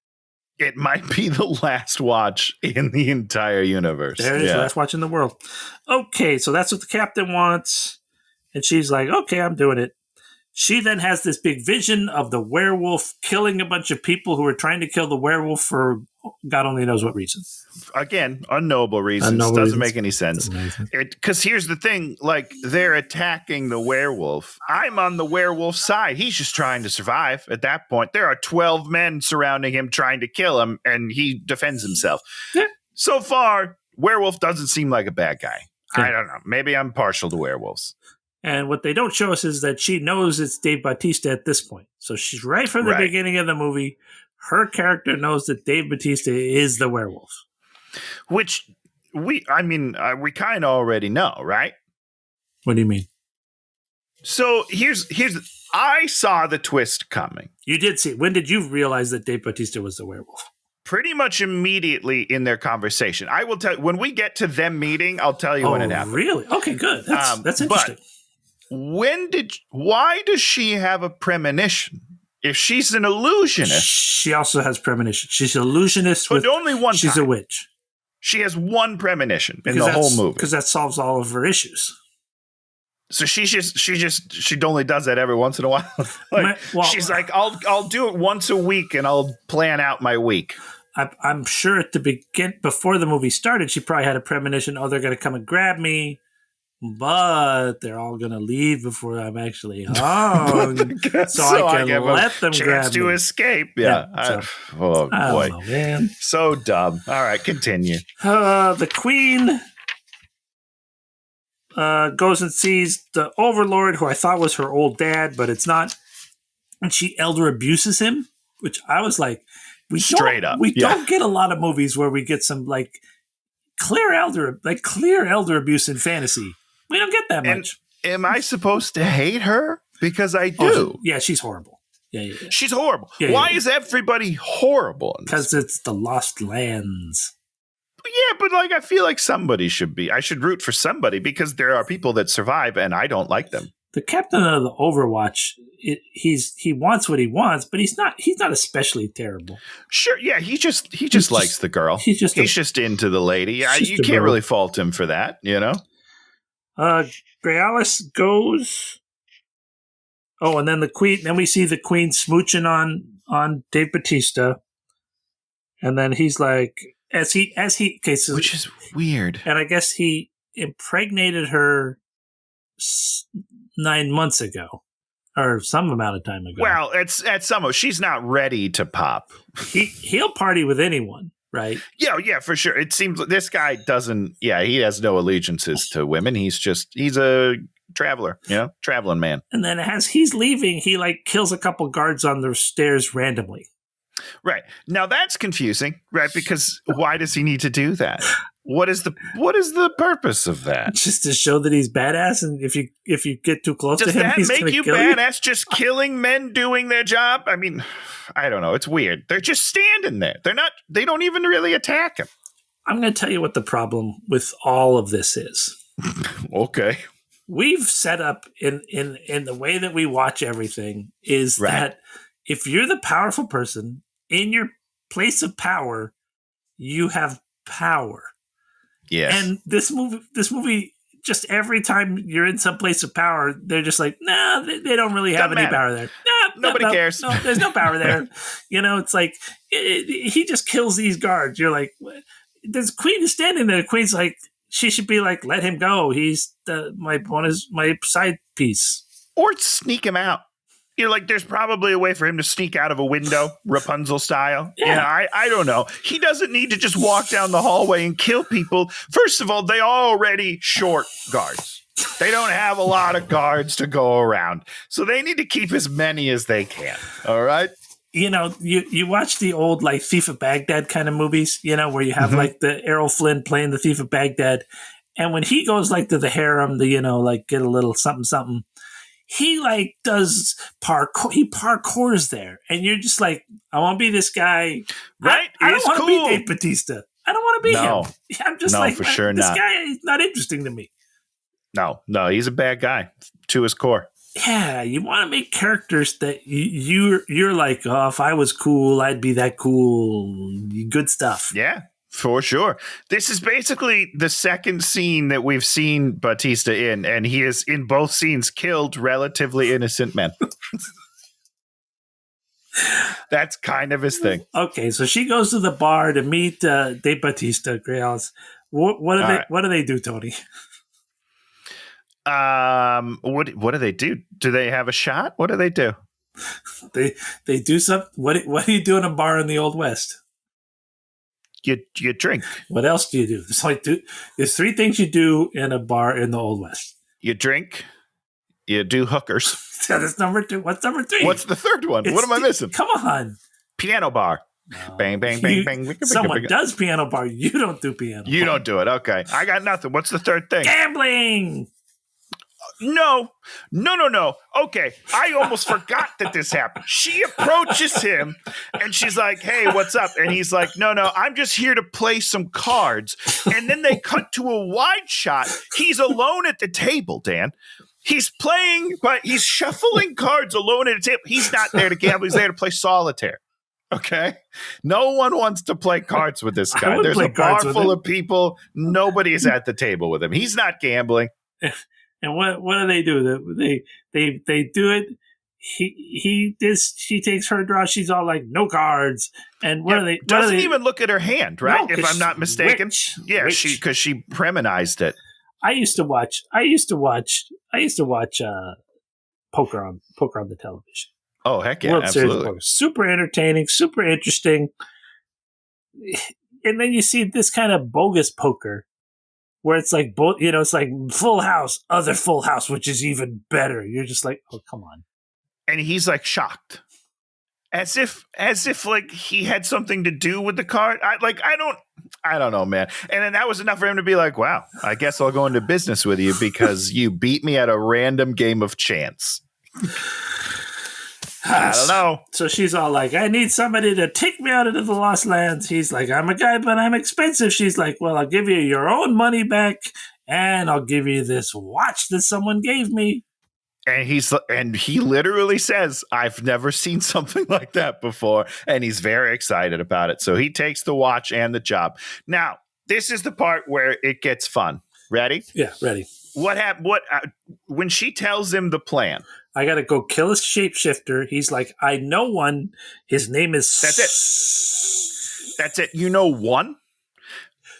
It might be the last watch in the entire universe. There it is, last watch in the world. Okay, so that's what the captain wants. And she's like, okay, I'm doing it. She then has this big vision of the werewolf killing a bunch of people who are trying to kill the werewolf for God only knows what reason. Again, unknowable reasons. Doesn't make any sense. Because here's the thing, like, they're attacking the werewolf. I'm on the werewolf side. He's just trying to survive at that point. There are 12 men surrounding him trying to kill him, and he defends himself. Yeah. So far, werewolf doesn't seem like a bad guy. Yeah. I don't know. Maybe I'm partial to werewolves. And what they don't show us is that she knows it's Dave Bautista at this point. So she's right from the beginning of the movie. Her character knows that Dave Bautista is the werewolf. Which we kind of already know, right? What do you mean? So here's I saw the twist coming. You did see it. When did you realize that Dave Bautista was the werewolf? Pretty much immediately in their conversation. I will tell you, when we get to them meeting, I'll tell you when it happened. Really? Okay, good. That's interesting. But why does she have a premonition? If she's an illusionist. She also has premonition. She's an illusionist. But only one time. She's a witch. She has one premonition in the whole movie. Because that solves all of her issues. So she only does that every once in a while. She's like, I'll do it once a week and I'll plan out my week. I'm sure at the beginning, before the movie started, she probably had a premonition, they're going to come and grab me. But they're all going to leave before I'm actually home. so I can let them grab me. To escape. Yeah. Boy. Know, man. So dumb. All right, continue. The queen goes and sees the overlord, who I thought was her old dad, but it's not. And she elder abuses him, which I was like, we don't get a lot of movies where we get some like clear elder abuse in fantasy. We don't get that much. Am I supposed to hate her? Because I do. Yeah, she's horrible. Yeah. She's horrible. Why is everybody horrible? Because it's the Lost Lands. Yeah, but I feel like somebody should be. I should root for somebody because there are people that survive and I don't like them. The captain of the Overwatch, he wants what he wants, but he's not especially terrible. Sure, yeah, he just likes the girl. He's just into the lady. You can't really fault him for that, you know? Gralis goes. Oh, and then the queen. Then we see the queen smooching on Dave Bautista, and then he's like, which is weird. And I guess he impregnated her 9 months ago, or some amount of time ago. Well, she's not ready to pop. He'll party with anyone. Right. Yeah, for sure. It seems this guy doesn't. Yeah, he has no allegiances to women. He's a traveler, traveling man. And then as he's leaving, he kills a couple guards on the stairs randomly. Right. Now that's confusing, right? Because why does he need to do that? What is the purpose of that? Just to show that he's badass, and if you get too close to him, he's going to kill you. Does that make you badass? Just killing men doing their job? I mean, I don't know. It's weird. They're just standing there. They don't even really attack him. I'm going to tell you what the problem with all of this is. Okay. We've set up in the way that we watch everything is that if you're the powerful person in your place of power, you have power. Yes. And this movie, just every time you're in some place of power, they're just like, nah, they don't really have any power there. Nobody cares. No, there's no power there. It's like, he just kills these guards. You're like, this queen is standing there. The queen's like, she should be like, let him go. He's my piece. Or sneak him out. Like there's probably a way for him to sneak out of a window, Rapunzel style. Yeah. I don't know. He doesn't need to just walk down the hallway and kill people. First of all, they already short guards. They don't have a lot of guards to go around. So they need to keep as many as they can. All right? You watch the old like Thief of Baghdad kind of movies, where you have like the Errol Flynn playing the Thief of Baghdad. And when he goes like to the harem to, like get a little something, something, he like does parkour. He parkours there, and you're just like, I want to be this guy, right? I don't want to be Dave Bautista. I don't want to be him. I'm just like, for sure this not. guy is not interesting to me. No, he's a bad guy to his core. Yeah, you want to make characters that you're like, oh, if I was cool, I'd be that cool. Good stuff. Yeah. For sure. This is basically the second scene that we've seen Bautista in, and he is in both scenes killed relatively innocent men. That's kind of his thing. Okay, so she goes to the bar to meet Dave Bautista, Grails. What do they do, Tony? What do they do? Do they have a shot? What do they do? They do something. What do you do in a bar in the Old West? You drink. What else do you do? There's three things you do in a bar in the Old West. You drink. You do hookers. So that's number 2. What's number 3? What's the third one? What am I missing? Come on. Piano bar. No. Bang, bang, bang, bang. Someone does piano bar. You don't do piano bar. You don't do it. Okay. I got nothing. What's the third thing? Gambling. No. Okay. I almost forgot that this happened. She approaches him and she's like, hey, what's up? And he's like, no, I'm just here to play some cards. And then they cut to a wide shot. He's alone at the table, Dan. He's playing, but he's shuffling cards alone at a table. He's not there to gamble. He's there to play solitaire. Okay. No one wants to play cards with this guy. There's a bar full of people. Nobody's at the table with him. He's not gambling. And what do they do? They do it. She takes her draw. She's all like, no cards. And doesn't even look at her hand, right? No, if I'm not mistaken. Rich. Because she premonized it. I used to watch poker on the television. Oh, heck yeah, World absolutely. Series of Poker. Super entertaining, super interesting. And then you see this kind of bogus poker where it's like both, it's like Full House, other Full House, which is even better. You're just like, oh, come on. And he's like shocked, as if like he had something to do with the card. I don't know, man. And then that was enough for him to be like, wow, I guess I'll go into business with you because you beat me at a random game of chance. I don't know. So she's all like, I need somebody to take me out into the Lost Lands. He's like, I'm a guy, but I'm expensive. She's like, well, I'll give you your own money back, and I'll give you this watch that someone gave me. And he literally says, I've never seen something like that before. And he's very excited about it. So he takes the watch and the job. Now, this is the part where it gets fun. Ready? Yeah, ready. What happened? When she tells him the plan? I got to go kill a shapeshifter. He's like, I know one. His name is... That's it. You know one?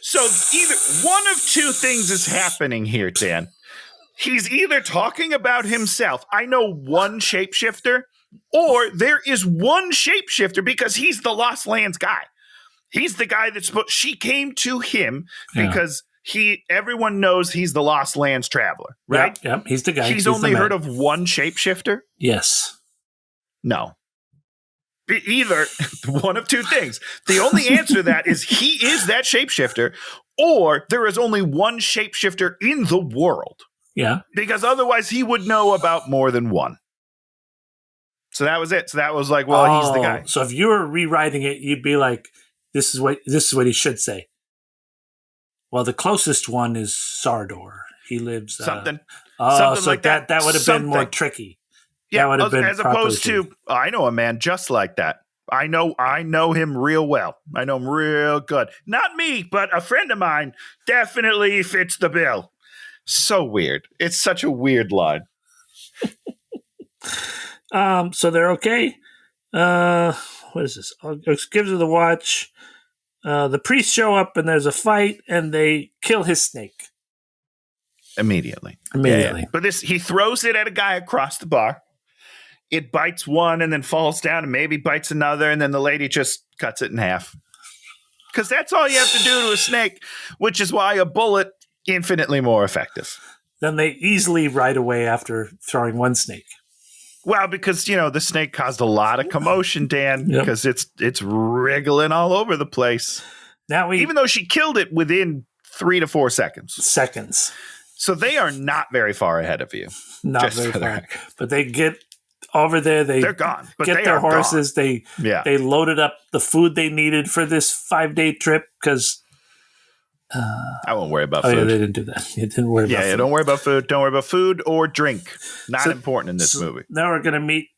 So either one of two things is happening here, Dan. He's either talking about himself, I know one shapeshifter, or there is one shapeshifter because he's the Lost Lands guy. He's the guy she came to him because everyone knows he's the Lost Lands traveler, right? Yep, he's the guy. He's only heard of one shapeshifter? Yes. No. Either one of two things. The only answer to that is he is that shapeshifter, or there is only one shapeshifter in the world. Yeah. Because otherwise he would know about more than one. So that was it. So that was like, well, he's the guy. So if you were rewriting it, you'd be like, this is what he should say. Well, the closest one is Sardor. He lives something so like that. That would have been more tricky. Yeah, that would have been as opposed to I know a man just like that. I know him real well. I know him real good. Not me, but a friend of mine definitely fits the bill. So weird. It's such a weird line. So they're okay. What is this? Gives her the watch. The priests show up and there's a fight and they kill his snake. Immediately. Immediately. Yeah. But he throws it at a guy across the bar. It bites one and then falls down and maybe bites another. And then the lady just cuts it in half. Because that's all you have to do to a snake, which is why a bullet infinitely more effective. Then they easily ride away after throwing one snake. Well, because, the snake caused a lot of commotion, Dan, because it's wriggling all over the place. Now even though she killed it within 3 to 4 seconds. So they are not very far ahead of you. Not very far. But they get over there. They're gone. But get they their are horses. Gone. They loaded up the food they needed for this 5-day trip because... I won't worry about food. Yeah, they didn't do that. You didn't worry about food. Don't worry about food. Don't worry about food or drink. Not important in this movie. Now we're going to meet,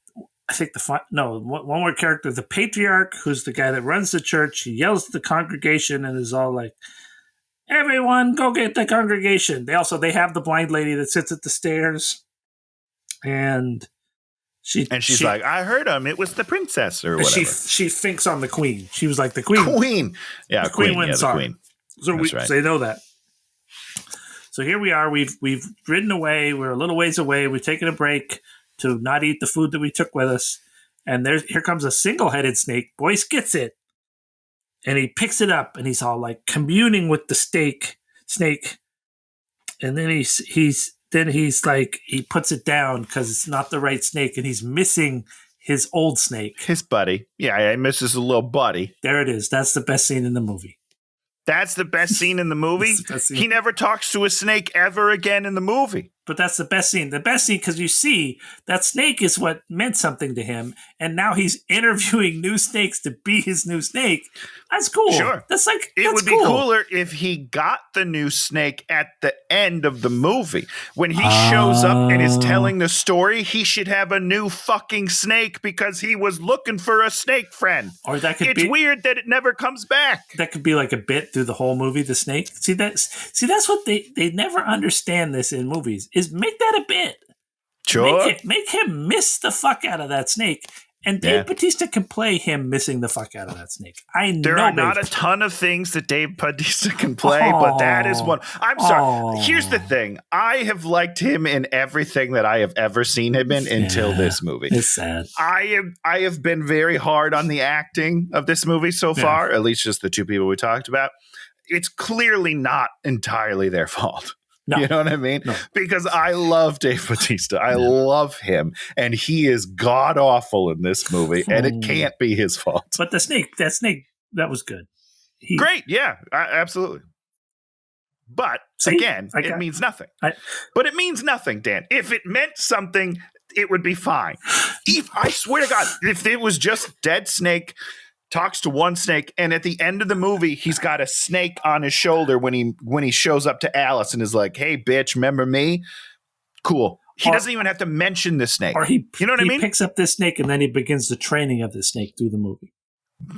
I think, one more character, the patriarch, who's the guy that runs the church. He yells at the congregation and is all like, everyone, go get the congregation. They have the blind lady that sits at the stairs. And she's like, I heard him. It was the princess or whatever. She thinks on the queen. She was like, the queen. Queen. Yeah, the queen wins the queen. So they know that. So here we are. We've ridden away. We're a little ways away. We've taken a break to not eat the food that we took with us. And here comes a single-headed snake. Boyce gets it. And he picks it up and he's all like communing with the snake. And then he's like, he puts it down because it's not the right snake and he's missing his old snake. His buddy. Yeah, he misses a little buddy. There it is. That's the best scene in the movie. That's the best scene in the movie? He never talks to a snake ever again in the movie. But that's the best scene. The best scene because you see that snake is what meant something to him. And now he's interviewing new snakes to be his new snake. That's cool. Sure. It would be cooler if he got the new snake at the end of the movie. When he shows up and is telling the story, he should have a new fucking snake because he was looking for a snake friend. Or that could it's weird that it never comes back. That could be like a bit through the whole movie, the snake. See that's what they never understand this in movies, is make that a bit. Sure. Make him miss the fuck out of that snake. And Dave Bautista can play him missing the fuck out of that snake. There are not a ton of things that Dave Bautista can play, but that is one. I'm sorry. Here's the thing. I have liked him in everything that I have ever seen him in until this movie. It's sad. I have been very hard on the acting of this movie so far, at least just the two people we talked about. It's clearly not entirely their fault. No. You know what I mean? No. Because I love Dave Bautista. I love him. And he is god-awful in this movie. And it can't be his fault. But that snake, that was good. Great. Yeah, absolutely. But, again, it means nothing. But it means nothing, Dan. If it meant something, it would be fine. I swear to God, if it was just dead snake talks to one snake, and at the end of the movie, he's got a snake on his shoulder when he shows up to Alice and is like, "Hey, bitch, remember me?" Cool. He doesn't even have to mention the snake. Or you know what I mean? He picks up this snake and then he begins the training of the snake through the movie.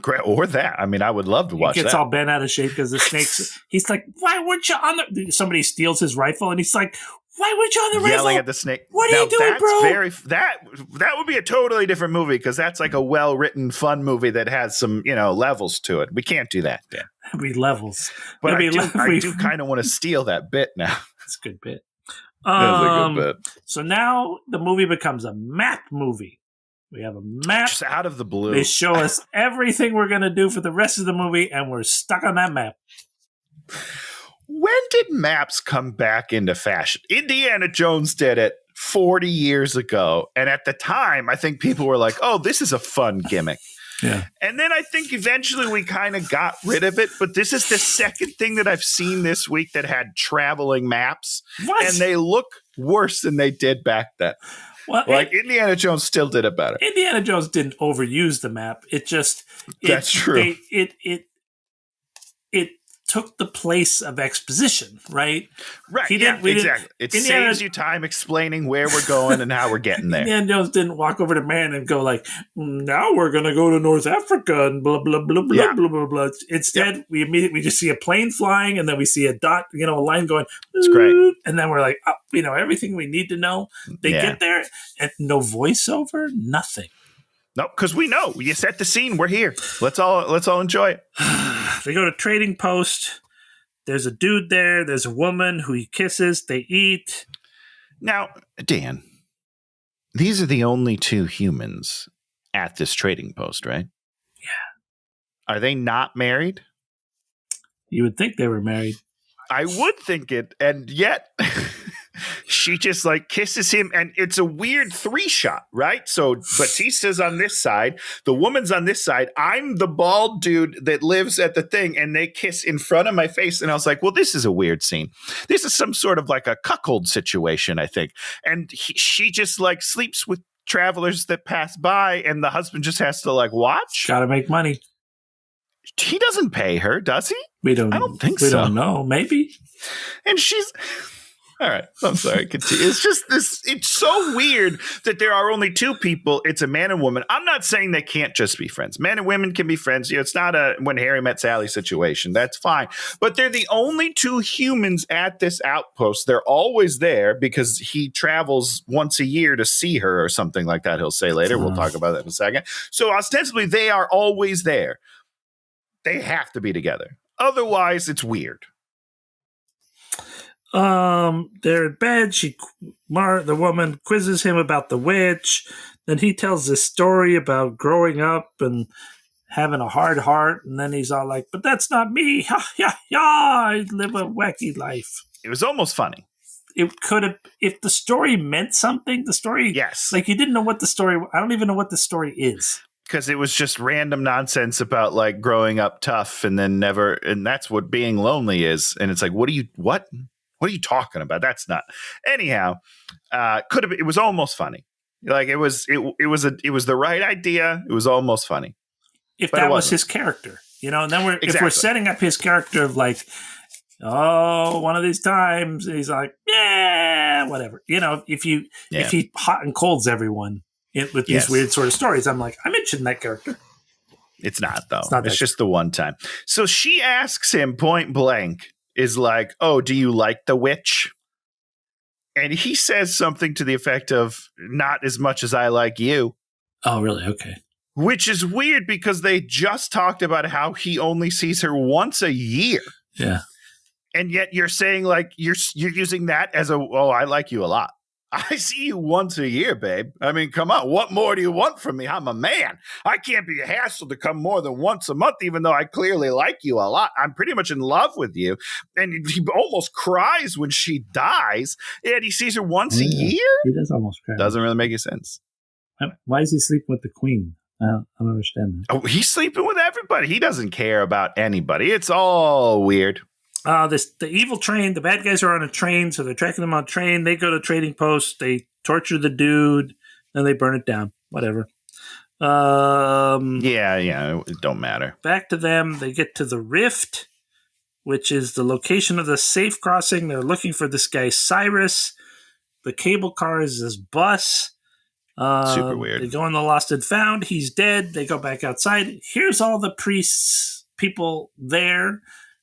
Great. Or that. I mean, I would love to watch that. He gets all bent out of shape because the snake's. He's like, "Why weren't you on the?" Somebody steals his rifle and he's like, "Why weren't you on the rifle?" Yelling at the snake. What are you doing, bro? That would be a totally different movie because that's like a well-written, fun movie that has some, levels to it. We can't do that, Dan. That'd be levels. But I do kind of want to steal that bit now. That's a good bit. That's a good bit. So now the movie becomes a map movie. We have a map. Just out of the blue. They show us everything we're going to do for the rest of the movie, and we're stuck on that map. When did maps come back into fashion? Indiana Jones did it 40 years ago. And at the time, I think people were like, oh, this is a fun gimmick. Yeah. And then I think eventually we kind of got rid of it. But this is the second thing that I've seen this week that had traveling maps. What? And they look worse than they did back then. Well, Indiana Jones still did it better. Indiana Jones didn't overuse the map. That's true. It took the place of exposition, right? Right. Exactly. It saves you time explaining where we're going and how we're getting there. Indiana Jones didn't walk over to man and go like, now we're going to go to North Africa and blah, blah, blah, blah, blah, blah, blah. Instead, we just see a plane flying and then we see a dot, a line going. It's great. And then we're like, everything we need to know. They get there and no voiceover, nothing. No, because we know. You set the scene. We're here. Let's all enjoy it. They go to Trading Post. There's a dude there. There's a woman who he kisses. They eat. Now, Dan, these are the only two humans at this trading post, right? Yeah. Are they not married? You would think they were married. I would think it, and yet she just like kisses him, and it's a weird 3-shot, right? So Bautista's on this side, the woman's on this side, I'm the bald dude that lives at the thing, and they kiss in front of my face, and I was like, well, this is a weird scene. This is some sort of like a cuckold situation, I think, and she just like sleeps with travelers that pass by, and the husband just has to like watch. Gotta make money. He doesn't pay her, does he? I don't think so. We don't know. Maybe. And she's all right. I'm sorry. Continue. It's just this. It's so weird that there are only two people. It's a man and woman. I'm not saying they can't just be friends. Men and women can be friends. You know, it's not a When Harry Met Sally situation. That's fine. But they're the only two humans at this outpost. They're always there because he travels once a year to see her or something like that. He'll say later. We'll talk about that in a second. So ostensibly, they are always there. They have to be together. Otherwise, it's weird. They're in bed. The woman quizzes him about the witch. Then he tells this story about growing up and having a hard heart. And then he's all like, but that's not me. Ha, ha, ha. I live a wacky life. It was almost funny. It could have, if the story meant something, the story, yes. Like you didn't know what the story, I don't even know what the story is. Because it was just random nonsense about like growing up tough and then never, and that's what being lonely is. And it's like, what are you talking about? That's not. Anyhow, could have. It was almost funny. Like it was the right idea. It was almost funny. If that was his character, you know. And then if we're setting up his character of like, oh, one of these times he's like, yeah, whatever. You know, if he hot and colds everyone with these weird sort of stories, I'm like, I'm interested in that character. It's not though. It's just the one time. So she asks him point blank. Is like, oh, do you like the witch? And he says something to the effect of, not as much as I like you. Oh, really? Okay. Which is weird because they just talked about how he only sees her once a year. Yeah. And yet you're saying like, you're using that as I like you a lot. I see you once a year, babe. I mean, come on. What more do you want from me? I'm a man. I can't be hassled to come more than once a month, even though I clearly like you a lot. I'm pretty much in love with you. And he almost cries when she dies. And he sees her once a year? He does almost cry. Doesn't really make any sense. Why is he sleeping with the queen? I don't understand that. Oh, he's sleeping with everybody. He doesn't care about anybody. It's all weird. The evil train, the bad guys are on a train, so they're tracking them on a train. They go to trading post, they torture the dude, and they burn it down. Whatever. It don't matter. Back to them, they get to the rift, which is the location of the safe crossing. They're looking for this guy, Cyrus. The cable car is this bus. Super weird. They go in the lost and found. He's dead. They go back outside. Here's all the priests, people there.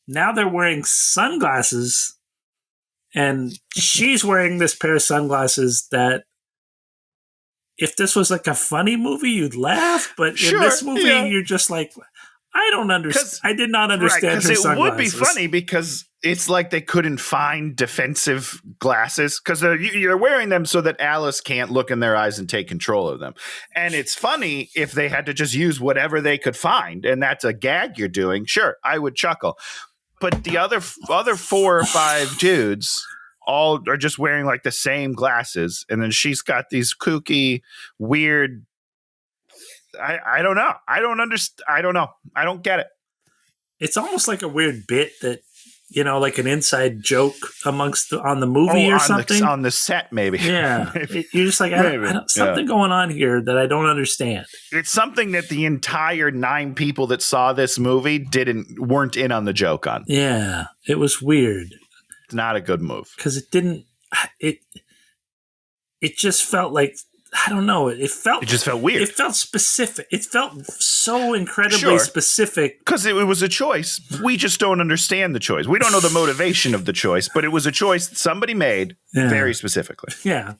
Now they're wearing sunglasses, and she's wearing this pair of sunglasses that if this was like a funny movie, you'd laugh. But in this movie, you're just like, I don't understand. I did not understand her sunglasses. It would be funny because it's like they couldn't find defensive glasses because you're wearing them so that Alice can't look in their eyes and take control of them. And it's funny if they had to just use whatever they could find, and that's a gag you're doing. Sure, I would chuckle. But the other 4 or 5 dudes all are just wearing like the same glasses, and then she's got these kooky, weird. I don't know. I don't understand. I don't know. I don't get it. It's almost like a weird bit that, you know, like an inside joke on the movie or something on the set, maybe. Yeah, maybe. You're just like something going on here that I don't understand. It's something that the entire 9 people that saw this movie weren't in on the joke on. Yeah, it was weird. It's not a good move because it didn't. It just felt like. I don't know. It just felt weird. It felt specific. It felt so incredibly specific. Because it was a choice. We just don't understand the choice. We don't know the motivation of the choice, but it was a choice that somebody made very specifically. Yeah.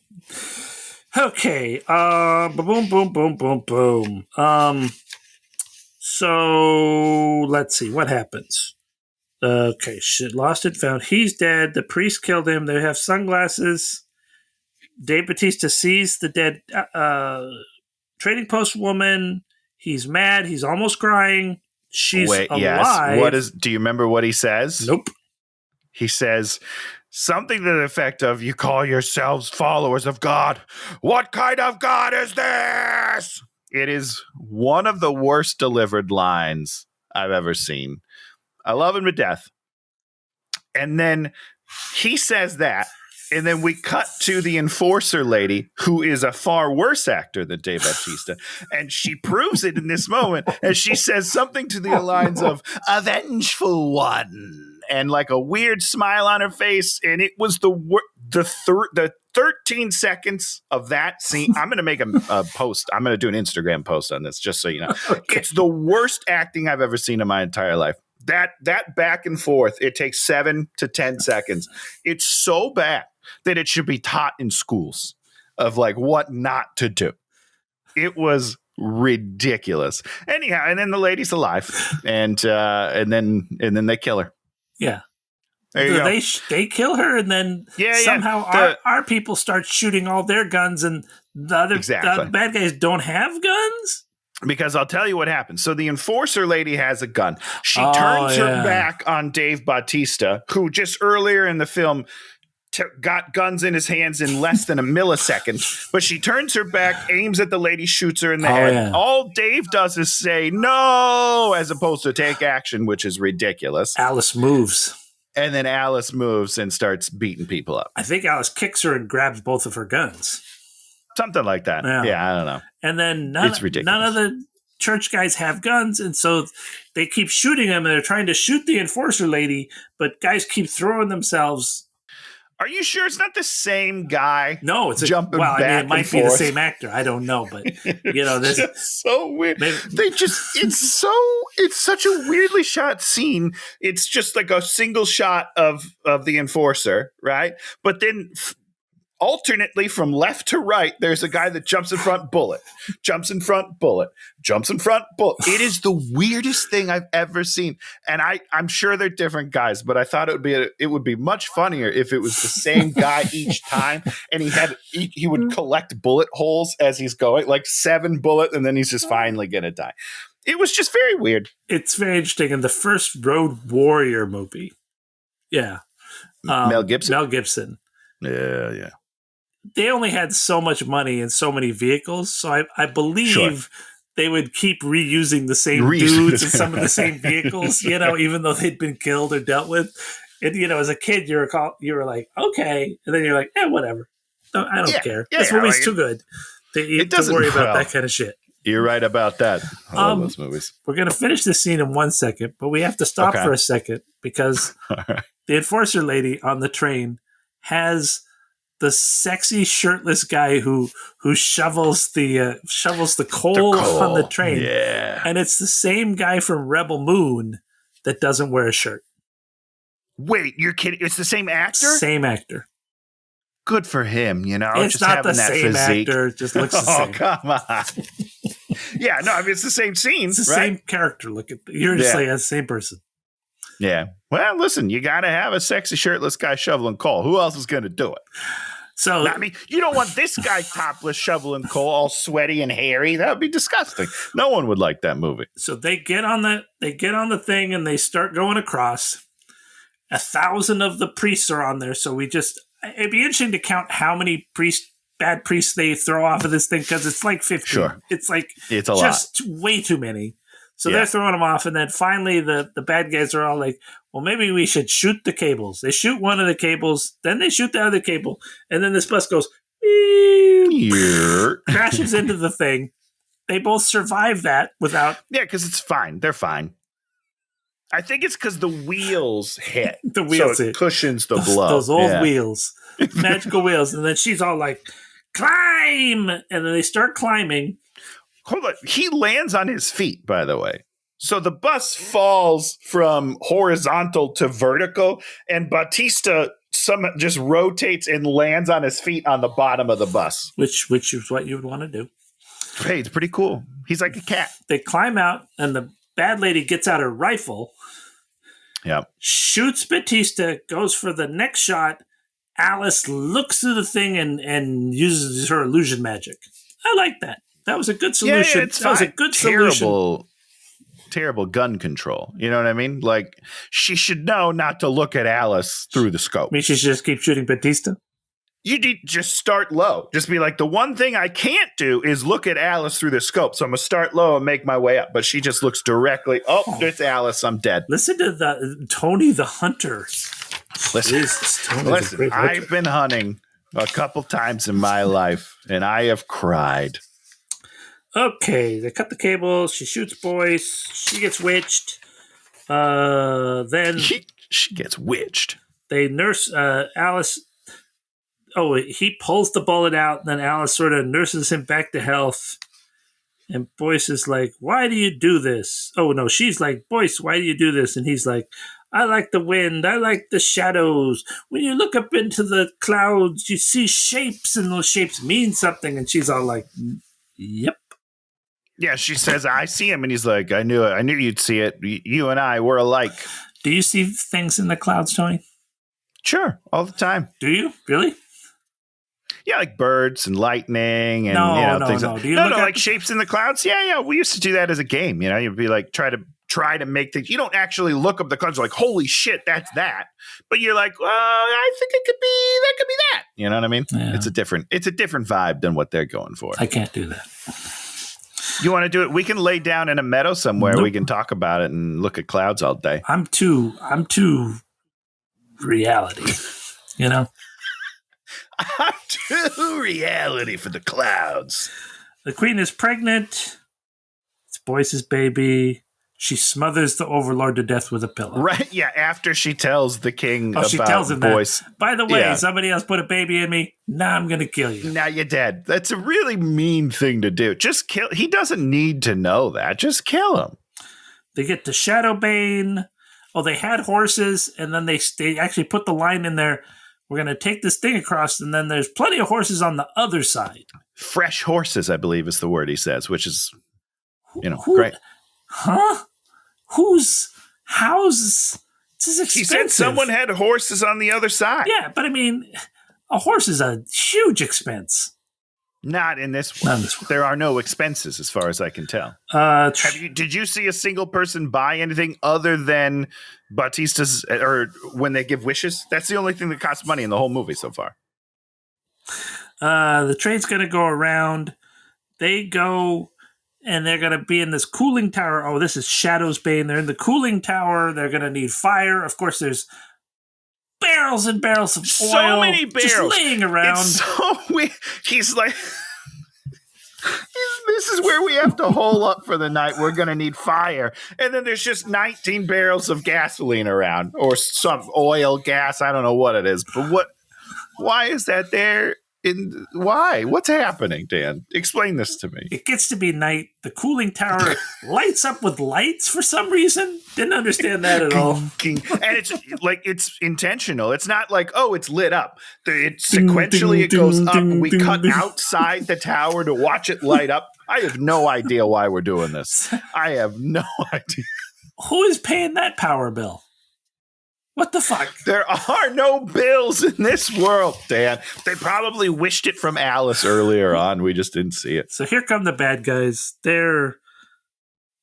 Okay. Boom, boom, boom, boom, boom. So let's see what happens. Okay, shit. Lost and found. He's dead. The priest killed him. They have sunglasses. Dave Bautista sees the dead trading post woman. He's mad. He's almost crying. She's Wait, alive. yes. Do you remember what he says? Nope. He says something to the effect of, "You call yourselves followers of God. What kind of God is this?" It is one of the worst delivered lines I've ever seen. I love him to death. And then he says that. And then we cut to the enforcer lady, who is a far worse actor than Dave Bautista. And she proves it in this moment as she says something to the lines of, "A vengeful one," and like a weird smile on her face. And it was the 13 seconds of that scene. I'm going to make a post. I'm going to do an Instagram post on this, just so you know. Okay. It's the worst acting I've ever seen in my entire life. That back and forth, it takes 7 to 10 seconds. It's so bad that it should be taught in schools of like what not to do. It was ridiculous. Anyhow, and then the lady's alive, and then they kill her. Yeah. There you go. They kill her, and then somehow our people start shooting all their guns, and the bad guys don't have guns. Because I'll tell you what happens. So the enforcer lady has a gun. She turns her back on Dave Bautista, who just earlier in the film got guns in his hands in less than a millisecond. But she turns her back, aims at the lady, shoots her in the head. Yeah. All Dave does is say no, as opposed to take action, which is ridiculous. Alice moves. And then Alice moves and starts beating people up. I think Alice kicks her and grabs both of her guns. Something like that. Yeah, I don't know. And then none of the church guys have guns, and so they keep shooting them, and they're trying to shoot the enforcer lady, but guys keep throwing themselves. Are you sure it's not the same guy? No, it's jumping back it might be the same actor. I don't know, but this is so weird. It's such a weirdly shot scene. It's just like a single shot of the enforcer, right? But then alternately from left to right, there's a guy that jumps in front, bullet, jumps in front, bullet, jumps in front, bullet. It is the weirdest thing I've ever seen. And I'm sure they're different guys, but I thought it would be much funnier if it was the same guy each time, and he would collect bullet holes as he's going, like 7 bullets, and then he's just finally gonna die. It was just very weird. It's very interesting. In the first Road Warrior movie, Mel Gibson. Yeah. They only had so much money and so many vehicles, so I believe they would keep reusing the same dudes and some of the same vehicles, even though they'd been killed or dealt with. And, as a kid, you were like, okay. And then you're like, whatever. No, I don't care. This movie's too good to worry about that kind of shit. You're right about that. I love those movies. We're going to finish this scene in 1 second, but we have to stop for a second because the enforcer lady on the train has the sexy shirtless guy who shovels the coal on the train. Yeah. And it's the same guy from Rebel Moon that doesn't wear a shirt. Wait, you're kidding? It's the same actor? Same actor. Good for him, It's just not the that same physique. actor. It just looks the same. Oh, come on. Yeah, no, I mean, it's the same scene. It's the same character. You're just like the same person. Yeah. Well, listen, you got to have a sexy shirtless guy shoveling coal. Who else is going to do it? So, I mean, you don't want this guy topless shoveling coal, all sweaty and hairy. That would be disgusting. No one would like that movie. So they get on the thing and they start going across. 1,000 of the priests are on there. So it'd be interesting to count how many bad priests they throw off of this thing, because it's like 15. Sure. It's a lot. Way too many. So they're throwing them off, and then finally the bad guys are all like, well, maybe we should shoot the cables. They shoot one of the cables, then they shoot the other cable, and then this bus goes, crashes into the thing. They both survive that without... Yeah, because it's fine. They're fine. I think it's because the wheels hit. The wheels hit. Cushions the blow. Those old wheels. Magical wheels. And then she's all like, climb! And then they start climbing. Hold on. He lands on his feet, by the way. So the bus falls from horizontal to vertical, and Bautista just rotates and lands on his feet on the bottom of the bus. Which is what you would want to do. Hey, it's pretty cool. He's like a cat. They climb out, and the bad lady gets out her rifle. Yep. Shoots Bautista, goes for the next shot. Alice looks through the thing and uses her illusion magic. I like that. That was a good solution. Yeah, it's that was a fine. good solution. Terrible gun control. You know what I mean? Like, she should know not to look at Alice through the scope. I mean, she should just keep shooting Bautista. You need just start low. Just be like, the one thing I can't do is look at Alice through the scope. So I'm going to start low and make my way up. But she just looks directly. Oh, it's Alice. I'm dead. Listen to the Tony the Hunter. Listen, I've been hunting a couple times in my life, and I have cried. Okay, they cut the cable. She shoots Boyce. She gets witched. Then she gets witched. They nurse Alice. Oh, he pulls the bullet out, and then Alice sort of nurses him back to health. And Boyce is like, "Why do you do this?" Oh, no, she's like, "Boyce, why do you do this?" And he's like, "I like the wind. I like the shadows. When you look up into the clouds, you see shapes, and those shapes mean something." And she's all like, "Yep." Yeah, she says, "I see him." And he's like, I knew it. I knew you'd see it. You and I, we're alike. Do you see things in the clouds, Tony? Sure, all the time. Do you? Really? Yeah, like birds and lightning and things. No. Do you like shapes in the clouds. Yeah. We used to do that as a game. You know, you'd be like, try to make things. You don't actually look up the clouds like, holy shit, that's that. But you're like, well, I think it could be that. You know what I mean? Yeah. It's a different vibe than what they're going for. I can't do that. You want to do it? We can lay down in a meadow somewhere. Nope. We can talk about it and look at clouds all day. I'm too reality, you know? I'm too reality for the clouds. The queen is pregnant. It's Boyce's baby. She smothers the overlord to death with a pillow. Right, yeah, after she tells the king about she tells him Boyce. that. By the way, somebody else put a baby in me. Now I'm going to kill you. Now you're dead. That's a really mean thing to do. Just kill. He doesn't need to know that. Just kill him. They get to Shadowbane. Oh, they had horses, and then they actually put the line in there. We're going to take this thing across, and then there's plenty of horses on the other side. Fresh horses, I believe, is the word he says, which is, Who, great. Huh? How's this is expensive. He said someone had horses on the other side. Yeah, but I mean, a horse is a huge expense. Not in this one. There are no expenses, as far as I can tell. Did you see a single person buy anything other than Bautista's, or when they give wishes? That's the only thing that costs money in the whole movie so far. The train's going to go around. They go, and they're going to be in this cooling tower. Oh, this is Shadow's Bane. They're in the cooling tower. They're going to need fire. Of course, there's barrels and barrels of oil. So many barrels. Just laying around. It's so weird. He's like, this is where we have to hole up for the night. We're going to need fire. And then there's just 19 barrels of gasoline around, or some oil, gas. I don't know what it is. But why is that there? Why? What's happening, Dan? Explain this to me. It gets to be night. The cooling tower lights up with lights for some reason. Didn't understand that at all. And it's intentional. It's not like, oh, it's lit up. Sequentially, it goes up. We cut outside the tower to watch it light up. I have no idea why we're doing this. I have no idea. Who is paying that power bill? What the fuck? There are no bills in this world, Dan. They probably wished it from Alice earlier on. We just didn't see it. So here come the bad guys. They're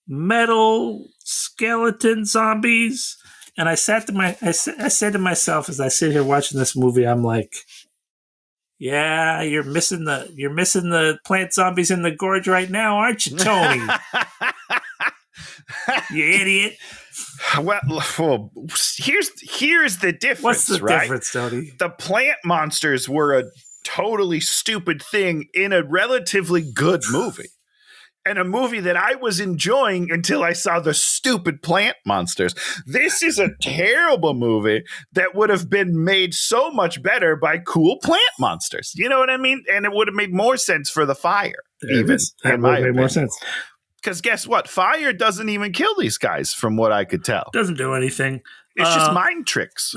metal skeleton zombies. And I said to myself as I sit here watching this movie, I'm like, yeah, you're missing the plant zombies in the gorge right now, aren't you, Tony? You idiot. Well, here's the difference. What's the right? difference, Tony? The plant monsters were a totally stupid thing in a relatively good movie. And a movie that I was enjoying until I saw the stupid plant monsters. This is a terrible movie that would have been made so much better by cool plant monsters. You know what I mean? And it would have made more sense for the fire. That would make more sense. Because guess what? Fire doesn't even kill these guys, from what I could tell. Doesn't do anything. It's just mind tricks.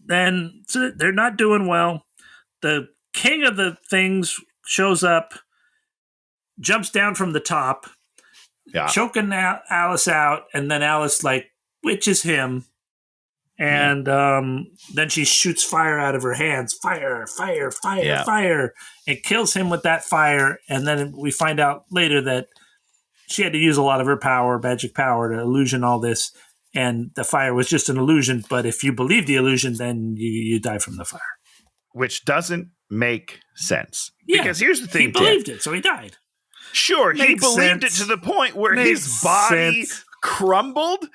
Then so they're not doing well. The king of the things shows up, jumps down from the top, choking Alice out, and then Alice witches him. And then she shoots fire out of her hands. Fire, fire, fire, fire. It kills him with that fire. And then we find out later that she had to use a lot of her power, magic power, to illusion all this. And the fire was just an illusion. But if you believe the illusion, then you die from the fire. Which doesn't make sense. Yeah, because here's the thing. He believed it, so he died. Sure, he believed it to the point where his body crumbled.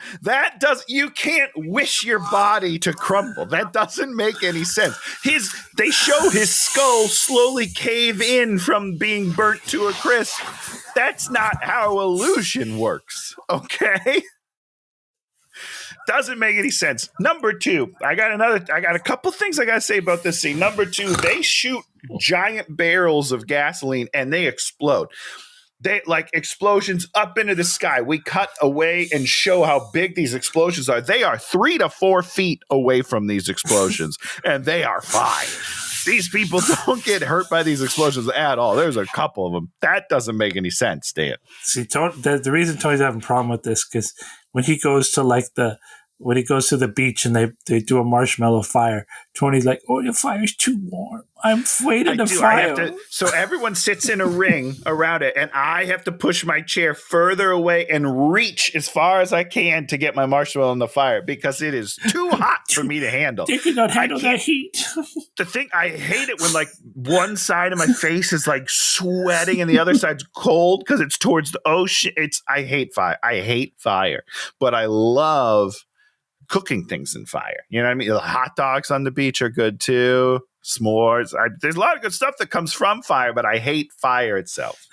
You can't wish your body to crumble. That doesn't make any sense. They show his skull slowly cave in from being burnt to a crisp. That's not how illusion works, okay? Doesn't make any sense. Number 2, I got a couple things I got to say about this scene. Number 2, they shoot giant barrels of gasoline and they explode. They like explosions up into the sky. We cut away and show how big these explosions are. They are 3 to 4 feet away from these explosions, and they are fine. These people don't get hurt by these explosions at all. There's a couple of them. That doesn't make any sense, Dan. See, the reason Tony's having a problem with this because when he goes to when he goes to the beach and they do a marshmallow fire, Tony's like, "Oh, the fire's too warm. I'm afraid of the fire." So everyone sits in a ring around it, and I have to push my chair further away and reach as far as I can to get my marshmallow in the fire because it is too hot for me to handle. They could not handle that heat. The thing, I hate it when like one side of my face is like sweating and the other side's cold because it's towards the ocean. I hate fire. I hate fire, but I love cooking things in fire. You know what I mean? The hot dogs on the beach are good too. S'mores. There's a lot of good stuff that comes from fire, but I hate fire itself.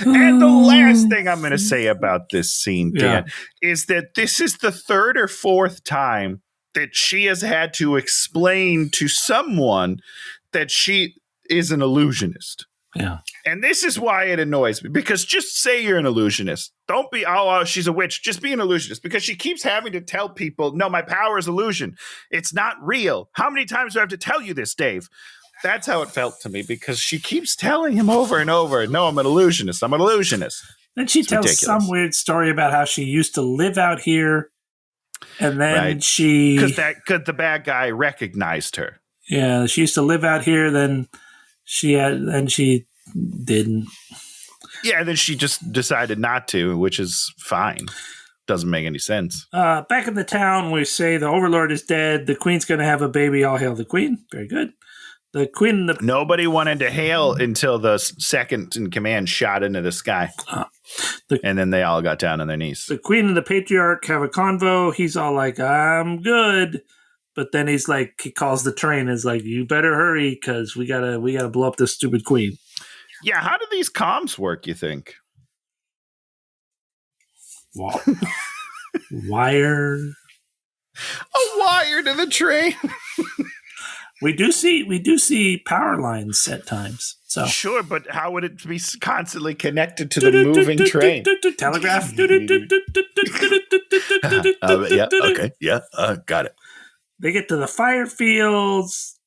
And the last thing I'm going to say about this scene, Dan, is that this is the 3rd or 4th time that she has had to explain to someone that she is an illusionist. Yeah. And this is why it annoys me, because just say you're an illusionist. Don't be, oh, she's a witch. Just be an illusionist, because she keeps having to tell people, no, my power is illusion. It's not real. How many times do I have to tell you this, Dave? That's how it felt to me, because she keeps telling him over and over, no, I'm an illusionist. I'm an illusionist. Then she tells ridiculous. Some weird story about how she used to live out here. And then because the bad guy recognized her. Yeah, she used to live out here, then she didn't. Yeah, then she just decided not to, which is fine. Doesn't make any sense. Back in the town, we say the Overlord is dead. The Queen's going to have a baby. All hail the Queen. Very good. The Queen. Nobody wanted to hail until the second in command shot into the sky. And then they all got down on their knees. The Queen and the Patriarch have a convo. He's all like, I'm good. But then he's like, he calls the train and is like, you better hurry because we gotta blow up this stupid queen. Yeah, how do these comms work, you think? Wire. A wire to the train. We do see power lines at times. So sure, but how would it be constantly connected to the moving train? Telegraph. Yeah, okay, yeah, got it. They get to the fire fields.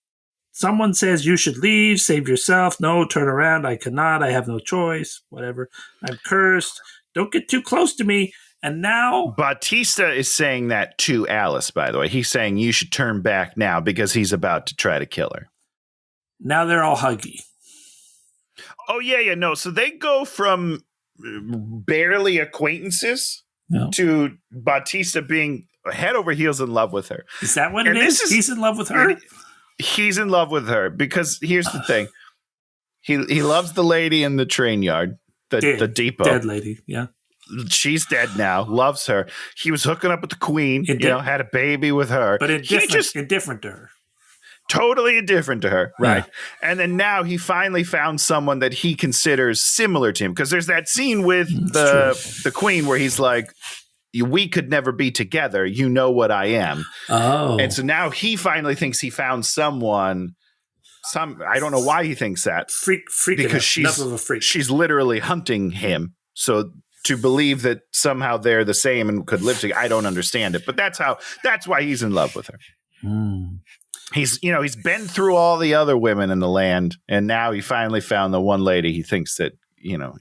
Someone says, you should leave, save yourself. No, turn around. I cannot. I have no choice. Whatever. I'm cursed. Don't get too close to me. And now Bautista is saying that to Alice, by the way. He's saying you should turn back now because he's about to try to kill her. Now they're all huggy. Oh, yeah. No, so they go from barely acquaintances to Bautista being head over heels in love with her. Is that what it is? He's in love with her? He's in love with her because here's the thing. He loves the lady in the train yard, the depot. Dead lady, yeah. She's dead now, loves her. He was hooking up with the Queen, had a baby with her. But indifferent to her. Totally indifferent to her, right? Yeah. And then now he finally found someone that he considers similar to him. Because there's that scene with the Queen where he's like, we could never be together. You know what I am. Oh. And so now he finally thinks he found someone. I don't know why he thinks that. Freak because she's literally hunting him. So to believe that somehow they're the same and could live together, I don't understand it. But that's why he's in love with her. Mm. He's been through all the other women in the land, and now he finally found the one lady he thinks that,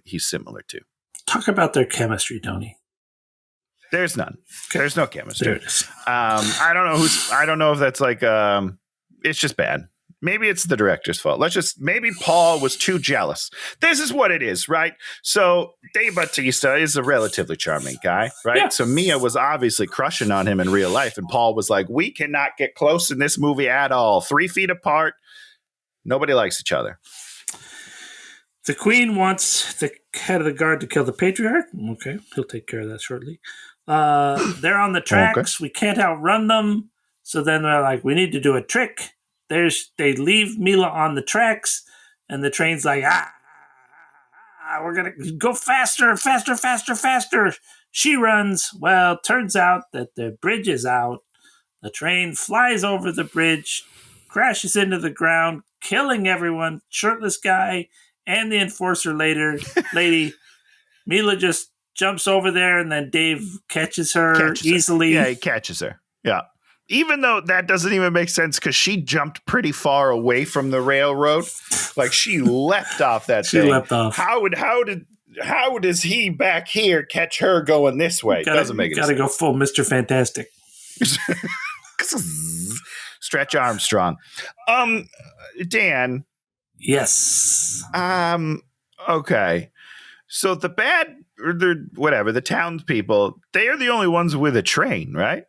he's similar to. Talk about their chemistry, Tony. There's none. There's no chemistry. There it is. I don't know if that's like it's just bad. Maybe it's the director's fault. Maybe Paul was too jealous. This is what it is, right? So Dave Bautista is a relatively charming guy, right? Yeah. So MIlla was obviously crushing on him in real life. And Paul was like, we cannot get close in this movie at all. 3 feet apart. Nobody likes each other. The queen wants the head of the guard to kill the patriarch. Okay, he'll take care of that shortly. They're on the tracks. Okay. We can't outrun them. So then they're like, we need to do a trick. They leave MIlla on the tracks, and the train's like, we're going to go faster. She runs. Well, turns out that the bridge is out. The train flies over the bridge, crashes into the ground, killing everyone, shirtless guy, and the enforcer lady. MIlla just jumps over there, and then Dave catches her easily. Yeah, he catches her. Yeah. Even though that doesn't even make sense because she jumped pretty far away from the railroad. Like she leapt off that thing. She leapt off. How does he back here catch her going this way? Doesn't make any sense. Gotta go full Mr. Fantastic. Stretch Armstrong. Dan. Yes. Okay. So the townspeople, they are the only ones with a train, right?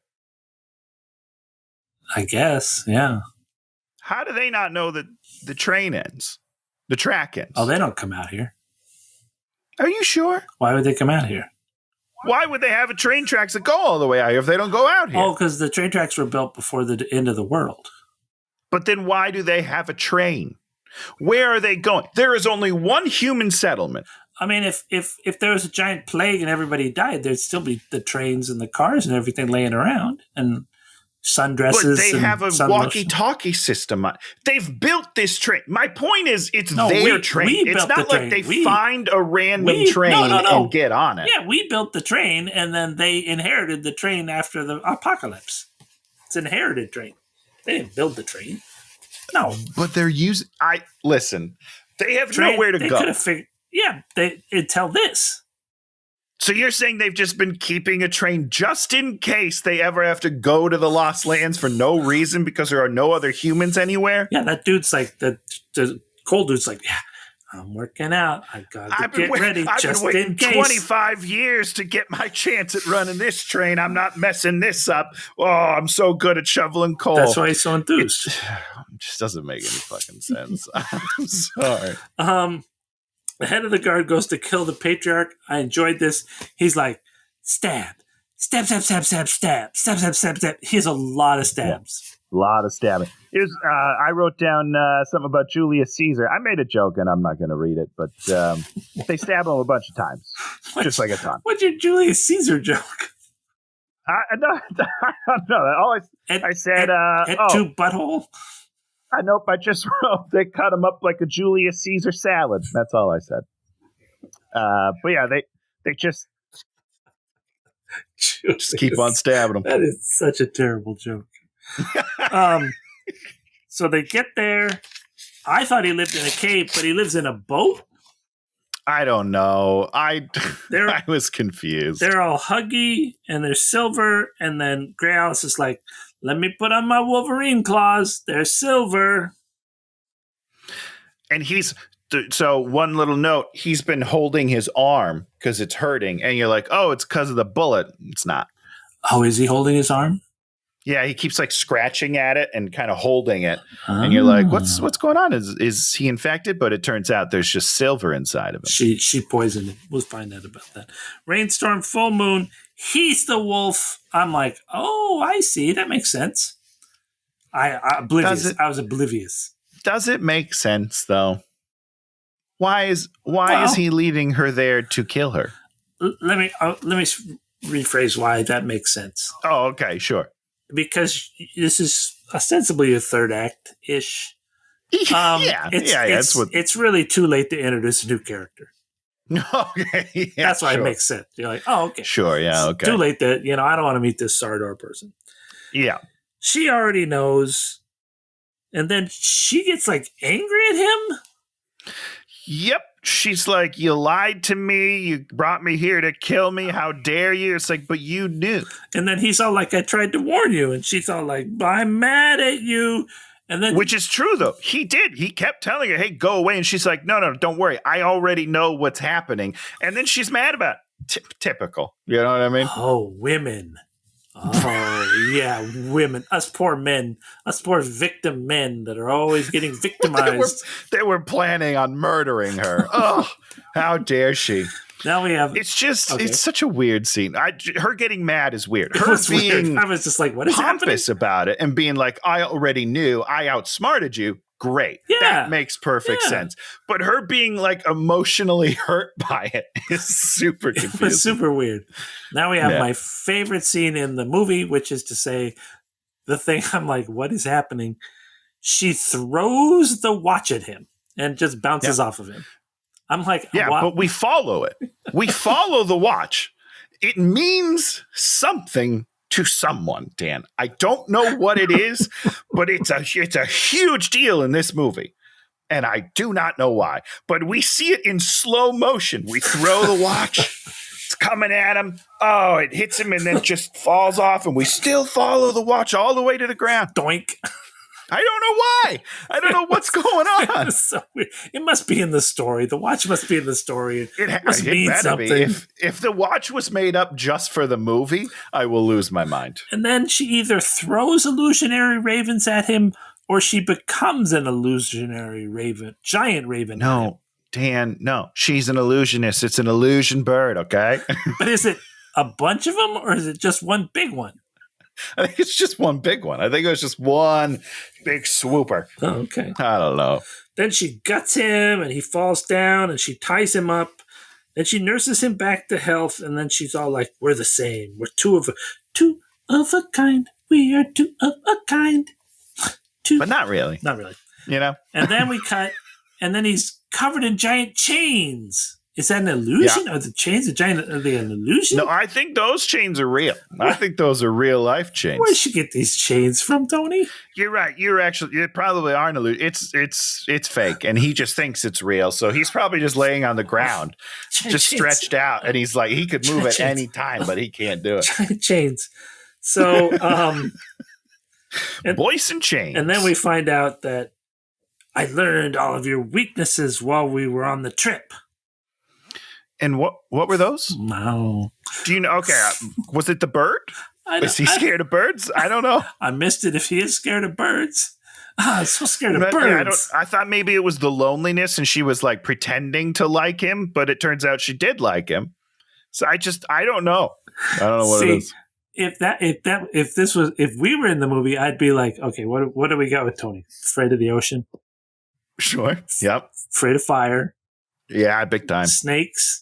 I guess, yeah. How do they not know that the train ends? The track ends? Oh, they don't come out here. Are you sure? Why would they come out here? Why would they have a train tracks that go all the way out here if they don't go out here? Oh, because the train tracks were built before the end of the world. But then why do they have a train? Where are they going? There is only one human settlement. I mean, if there was a giant plague and everybody died, there'd still be the trains and the cars and everything laying around and sundresses. But they have a walkie-talkie system. They've built this train. My point is, it's their train. It's not like they find a random train and get on it. Yeah, we built the train, and then they inherited the train after the apocalypse. It's an inherited train. They didn't build the train. No. But they're using... Listen, they have nowhere to go. Could have figured... Yeah, until this. So you're saying they've just been keeping a train just in case they ever have to go to the Lost Lands for no reason because there are no other humans anywhere? Yeah, that dude's like, the cold dude's like, yeah, I'm working out. I've got to get ready just in case. 25 years to get my chance at running this train. I'm not messing this up. Oh, I'm so good at shoveling coal. That's why he's so enthused. It just doesn't make any fucking sense. I'm sorry. The head of the guard goes to kill the patriarch. I enjoyed this. He's like, stab. Stab. He has a lot of stabs. A lot of stabbing. I wrote down something about Julius Caesar. I made a joke, and I'm not going to read it, but they stab him a bunch of times. Just like a ton. What's your Julius Caesar joke? I don't know. All I said... two butthole? Nope, I just wrote they cut him up like a Julius Caesar salad. That's all I said. But yeah, they just keep on stabbing him. That is such a terrible joke. So they get there. I thought he lived in a cave, but he lives in a boat? I don't know. I was confused. They're all huggy, and they're silver, and then Grey Alice is like, let me put on my Wolverine claws. They're silver. And so one little note, he's been holding his arm because it's hurting. And you're like, oh, it's because of the bullet. It's not. Oh, is he holding his arm? Yeah, he keeps like scratching at it and kind of holding it. Oh. And you're like, what's going on? Is he infected? But it turns out there's just silver inside of him. She poisoned him. We'll find out about that. Rainstorm, full moon. He's the wolf. I'm like, oh, I see. That makes sense. I was oblivious. Does it make sense though? Why is he leading her there to kill her? Let me rephrase why that makes sense. Oh, okay, sure. Because this is ostensibly a third act-ish. It's really too late to introduce a new character. Okay, yeah, that's why it makes sense. You're like, oh, okay, sure, yeah, okay. It's too late that I don't want to meet this Sardar person. Yeah, she already knows, and then she gets like angry at him. Yep, she's like, you lied to me. You brought me here to kill me. How dare you? It's like, but you knew. And then he's all like, I tried to warn you. And she's all like, I'm mad at you. And then, which is true, though. He did. He kept telling her, hey, go away. And she's like, no, don't worry. I already know what's happening. And then she's mad about it. Typical. You know what I mean? Oh, women. Oh, yeah, women. Us poor men. Us poor victim men that are always getting victimized. they were planning on murdering her. Oh, how dare she? Now we have... It's just, It's such a weird scene. Her getting mad is weird. Her being weird. I was just like, what is pompous happening? about it and being like, I already knew, I outsmarted you. Great. Yeah. That makes perfect sense. But her being like emotionally hurt by it is super confusing. It was super weird. Now we have my favorite scene in the movie, which is to say the thing I'm like, what is happening? She throws the watch at him and just bounces off of him. I'm like, wow. But we follow it. We follow the watch. It means something to someone, Dan. I don't know what it is, but it's a huge deal in this movie. And I do not know why. But we see it in slow motion. We throw the watch. It's coming at him. Oh, it hits him and then just falls off. And we still follow the watch all the way to the ground. Doink. I don't know why. I don't know what's going on. It's so weird. It must be in the story. The watch must be in the story. It must mean better something. be. If the watch was made up just for the movie, I will lose my mind. And then she either throws illusionary ravens at him or she becomes an illusionary raven, giant raven. No, Dan, no. She's an illusionist. It's an illusion bird, okay? But is it a bunch of them or is it just one big one? I think it's just one big one. I think it was just one big swooper. Oh, okay. I don't know. Then she guts him and he falls down and she ties him up. Then she nurses him back to health. And then she's all like, we're the same. We're two of a kind. We are two of a kind. But not really. Not really. You know? And then we cut and then he's covered in giant chains. Is that an illusion? Are the chains are they an illusion? No, I think those chains are real. I think those are real life chains. Where'd she get these chains from, Tony? You're right. You probably are an illusion. It's fake, and he just thinks it's real. So he's probably just laying on the ground, just stretched out, and he's like, he could move at any time, but he can't do it. Giant chains. So, voice and chains. And then we find out that I learned all of your weaknesses while we were on the trip. And what were those? No. Do you know? Okay, was it the bird? Is he scared of birds? I don't know. I missed it. If he is scared of birds, I'm so scared of birds. I thought maybe it was the loneliness, and she was like pretending to like him, but it turns out she did like him. So I don't know. I don't know what it is. If we were in the movie, I'd be like, okay, what do we got with Tony? Afraid of the ocean? Sure. Yep. Afraid of fire? Yeah, big time. Snakes?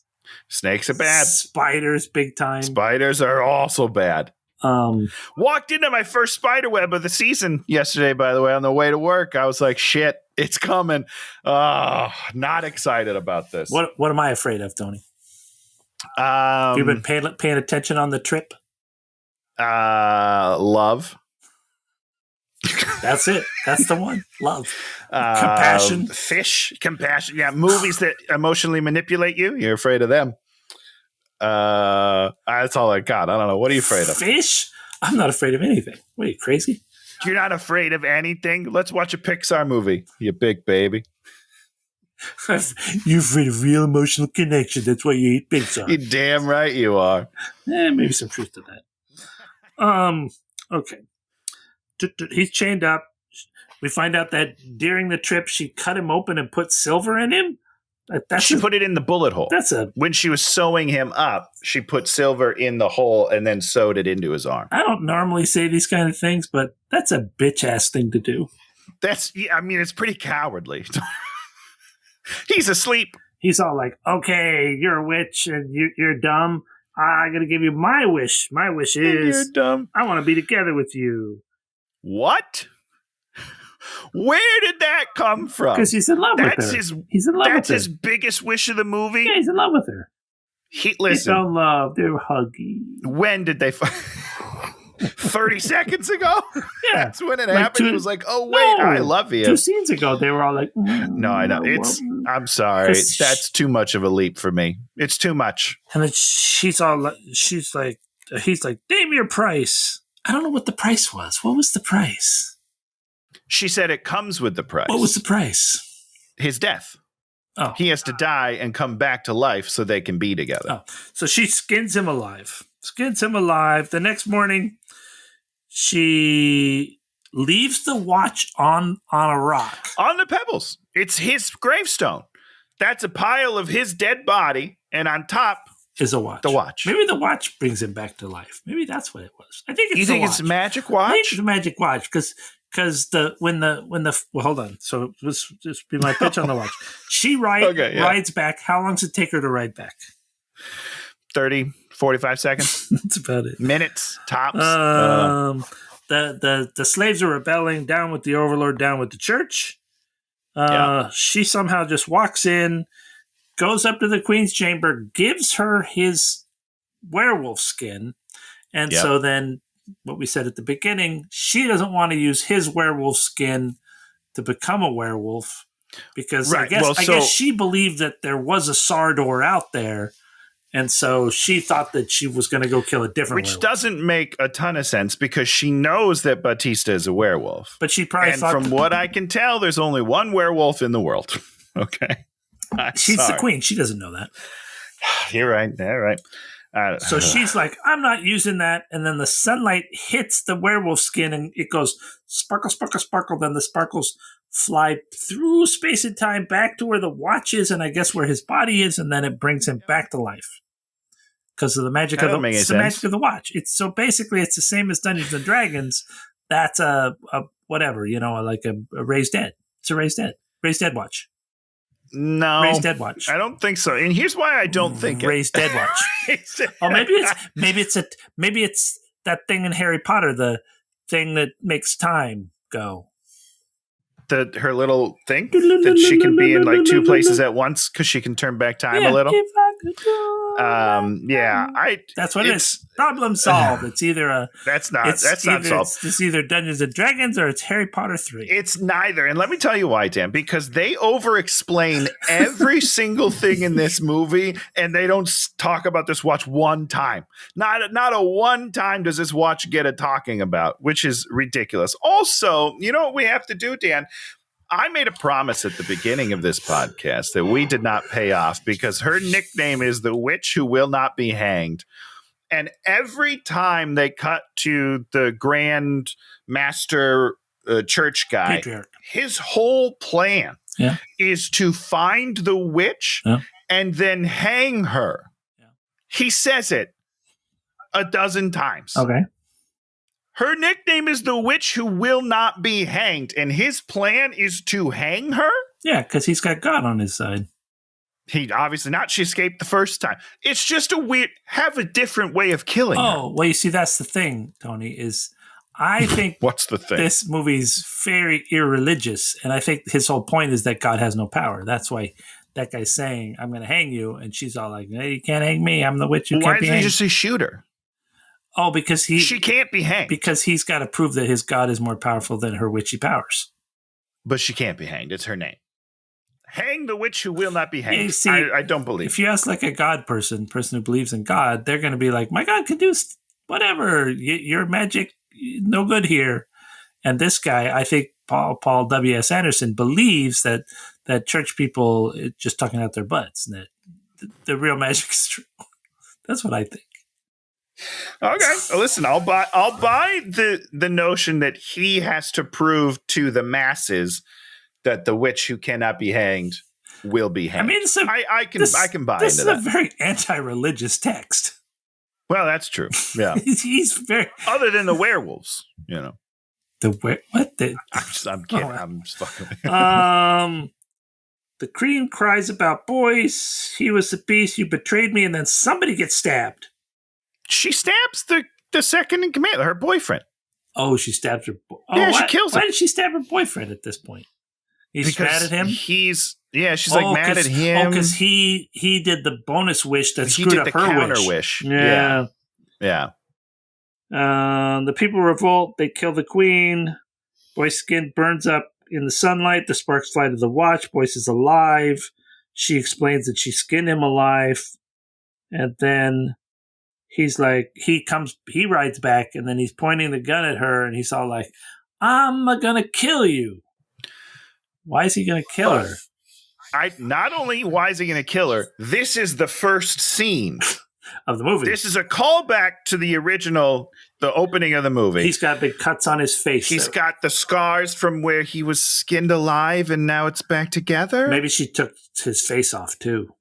Snakes are bad. Spiders, big time. Spiders are also bad. Walked into my first spider web of the season yesterday, by the way, on the way to work. I was like, shit, it's coming. Not excited about this. What am I afraid of, Tony? Have you been paying attention on the trip? Love. That's it. That's the one. Love. Compassion. Fish. Compassion. Yeah, movies that emotionally manipulate you. You're afraid of them. That's all I got. I don't know. What are you afraid of? Fish? I'm not afraid of anything. What, are you crazy? You're not afraid of anything? Let's watch a Pixar movie, you big baby. You're afraid of real emotional connection. That's why you eat Pixar. You're damn right you are. Maybe some truth to that. Okay. He's chained up. We find out that during the trip, she cut him open and put silver in him. She put it in the bullet hole. When she was sewing him up, she put silver in the hole and then sewed it into his arm. I don't normally say these kind of things, but that's a bitch-ass thing to do. It's pretty cowardly. He's asleep. He's all like, okay, you're a witch and you're dumb. I'm going to give you my wish. My wish is you're dumb. I want to be together with you. What? Where did that come from? Because he's in love with her. He's in love with her. That's his biggest wish of the movie? Yeah, he's in love with her. Listen. They fell in love. They were huggy. When did they 30 seconds ago? Yeah. That's when it happened. He was like, oh, wait, I love you. 2 scenes ago, they were all like, no, I know. I'm sorry. 'Cause That's too much of a leap for me. It's too much. And then he's like, name your price. I don't know what the price was. What was the price? She said it comes with the price. What was the price? His death. Oh. He has to die and come back to life so they can be together. Oh. So she skins him alive. The next morning, she leaves the watch on a rock. On the pebbles. It's his gravestone. That's a pile of his dead body, and on top is a watch. The watch. Maybe the watch brings him back to life. Maybe that's what it was. I think it's You think it's a magic watch? I think it's a magic watch because hold on. So this be my pitch on the watch. She rides back. How long does it take her to ride back? 30, 45 seconds. That's about it. Minutes tops. The slaves are rebelling. Down with the overlord. Down with the church. She somehow just walks in, goes up to the queen's chamber, gives her his werewolf skin, and so then what we said at the beginning, she doesn't want to use his werewolf skin to become a werewolf because I guess she believed that there was a Sardor out there, and so she thought that she was going to go kill a different werewolf. Doesn't make a ton of sense because she knows that Bautista is a werewolf. But she probably thought... from what I can tell, there's only one werewolf in the world. Okay. She's the queen. She doesn't know that. You're right. Yeah, right. So she's like, I'm not using that. And then the sunlight hits the werewolf skin and it goes sparkle, sparkle, sparkle. Then the sparkles fly through space and time back to where the watch is and I guess where his body is. And then it brings him back to life because of the magic of the magic of the watch. It's so basically it's the same as Dungeons and Dragons. That's a whatever, like a raised dead. It's a raised dead watch. No, raised dead watch. I don't think so. And here's why I don't think raised dead watch. maybe it's that thing in Harry Potter, the thing that makes time go. Her little thing that she can be in like two places at once because she can turn back time a little. That's what it is. Problem solved. It's either that's not solved. It's either Dungeons and Dragons or it's Harry Potter 3. It's neither. And let me tell you why, Dan, because they over-explain every single thing in this movie and they don't talk about this watch one time. Not a one time does this watch get a talking about, which is ridiculous. Also, you know what we have to do, Dan? I made a promise at the beginning of this podcast that we did not pay off because her nickname is the witch who will not be hanged. And every time they cut to the Grand Master church guy, Patriarch. His whole plan is to find the witch and then hang her. Yeah. He says it a dozen times. Okay. Her nickname is the witch who will not be hanged, and his plan is to hang her? Yeah, because he's got God on his side. He obviously not. She escaped the first time. It's just have a different way of killing her. Oh, well, you see, that's the thing, Tony, is I think what's the thing? This movie's very irreligious, and I think his whole point is that God has no power. That's why that guy's saying, I'm going to hang you, and she's all like, hey, you can't hang me. I'm the witch who can't be hanged. Why didn't he just say shoot her? Oh, because she can't be hanged. Because he's got to prove that his God is more powerful than her witchy powers. But she can't be hanged. It's her name. Hang the witch who will not be hanged. Yeah, see, I don't believe. If you ask like a God person who believes in God, they're going to be like, my God can do whatever. Your magic, no good here. And this guy, I think Paul W.S. Anderson believes that church people just talking out their butts and that the real magic is true. That's what I think. Okay, listen, I'll buy the notion that he has to prove to the masses that the witch who cannot be hanged will be hanged. I mean, I can buy into that. This is a very anti-religious text. Well, that's true. Yeah, he's very other than the werewolves, The what? I'm kidding. I'm just fucking. The queen cries about boys. He was the beast. You betrayed me, and then somebody gets stabbed. She stabs the second in command, her boyfriend. Oh, she stabs her. She kills him. Why did she stab her boyfriend at this point? He's mad at him. She's like mad at him. Oh, because he did the bonus wish that screwed up her counter wish. Yeah. The people revolt. They kill the queen. Boy's skin burns up in the sunlight. The sparks fly to the watch. Boyce is alive. She explains that she skinned him alive. And then he's like, he rides back, and then he's pointing the gun at her, and he's all like, I'm gonna kill you. Why is he gonna kill her? Not only why is he gonna kill her, this is the first scene of the movie. This is a callback to the original, the opening of the movie. He's got big cuts on his face. He's got the scars from where he was skinned alive, and now it's back together. Maybe she took his face off too.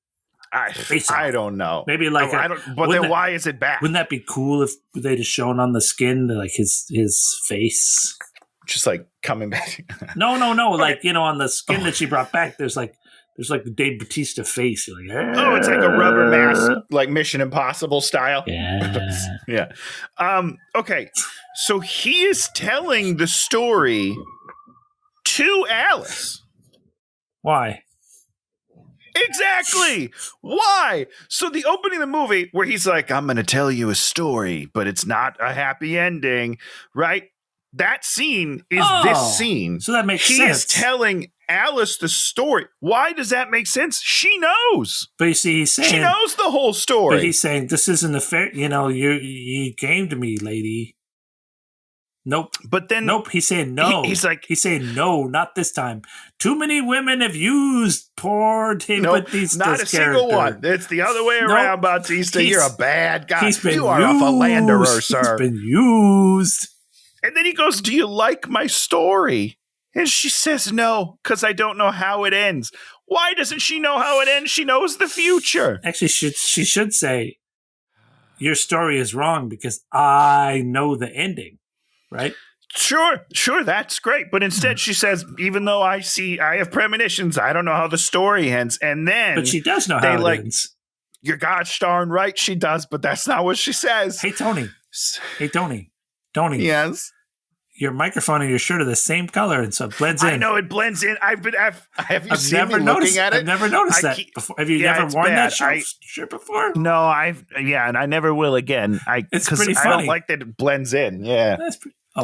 I don't know. Maybe like but then why is it back? Wouldn't that be cool if they just shown on the skin like his face? Just like coming back. No. Like, on the skin that she brought back, there's like the Dave Bautista face. You're like, it's like a rubber mask, like Mission Impossible style. Yeah. Yeah. Okay. So he is telling the story to Alice. Why? Exactly. Why? So the opening of the movie where he's like, I'm going to tell you a story, but it's not a happy ending, right? That scene is this scene. So that makes sense. He is telling Alice the story. Why does that make sense? She knows. But you see, he's saying... She knows the whole story. But he's saying, this isn't a fair... you gamed me, lady. Nope. But then... Nope, he's saying no. He's saying no, not this time. Too many women have used poor Dave Bautista. Not a single one. It's the other way around, Bautista. You're a bad guy. You are a philanderer, sir. He's been used. And then he goes, do you like my story? And she says no, because I don't know how it ends. Why doesn't she know how it ends? She knows the future. Actually, she should say, your story is wrong because I know the ending, right? Sure, that's great. But instead she says, even though I have premonitions, I don't know how the story ends. And then... But she does know how it ends. You're gosh darn right she does, but that's not what she says. Hey, Tony. Tony. Yes? Your microphone and your shirt are the same color, and so it blends in. I know, it blends in. Have you seen me looking at it? I've never noticed that before. Have you never worn that shirt before? No, and I never will again. It's pretty funny. I don't like that it blends in. Yeah.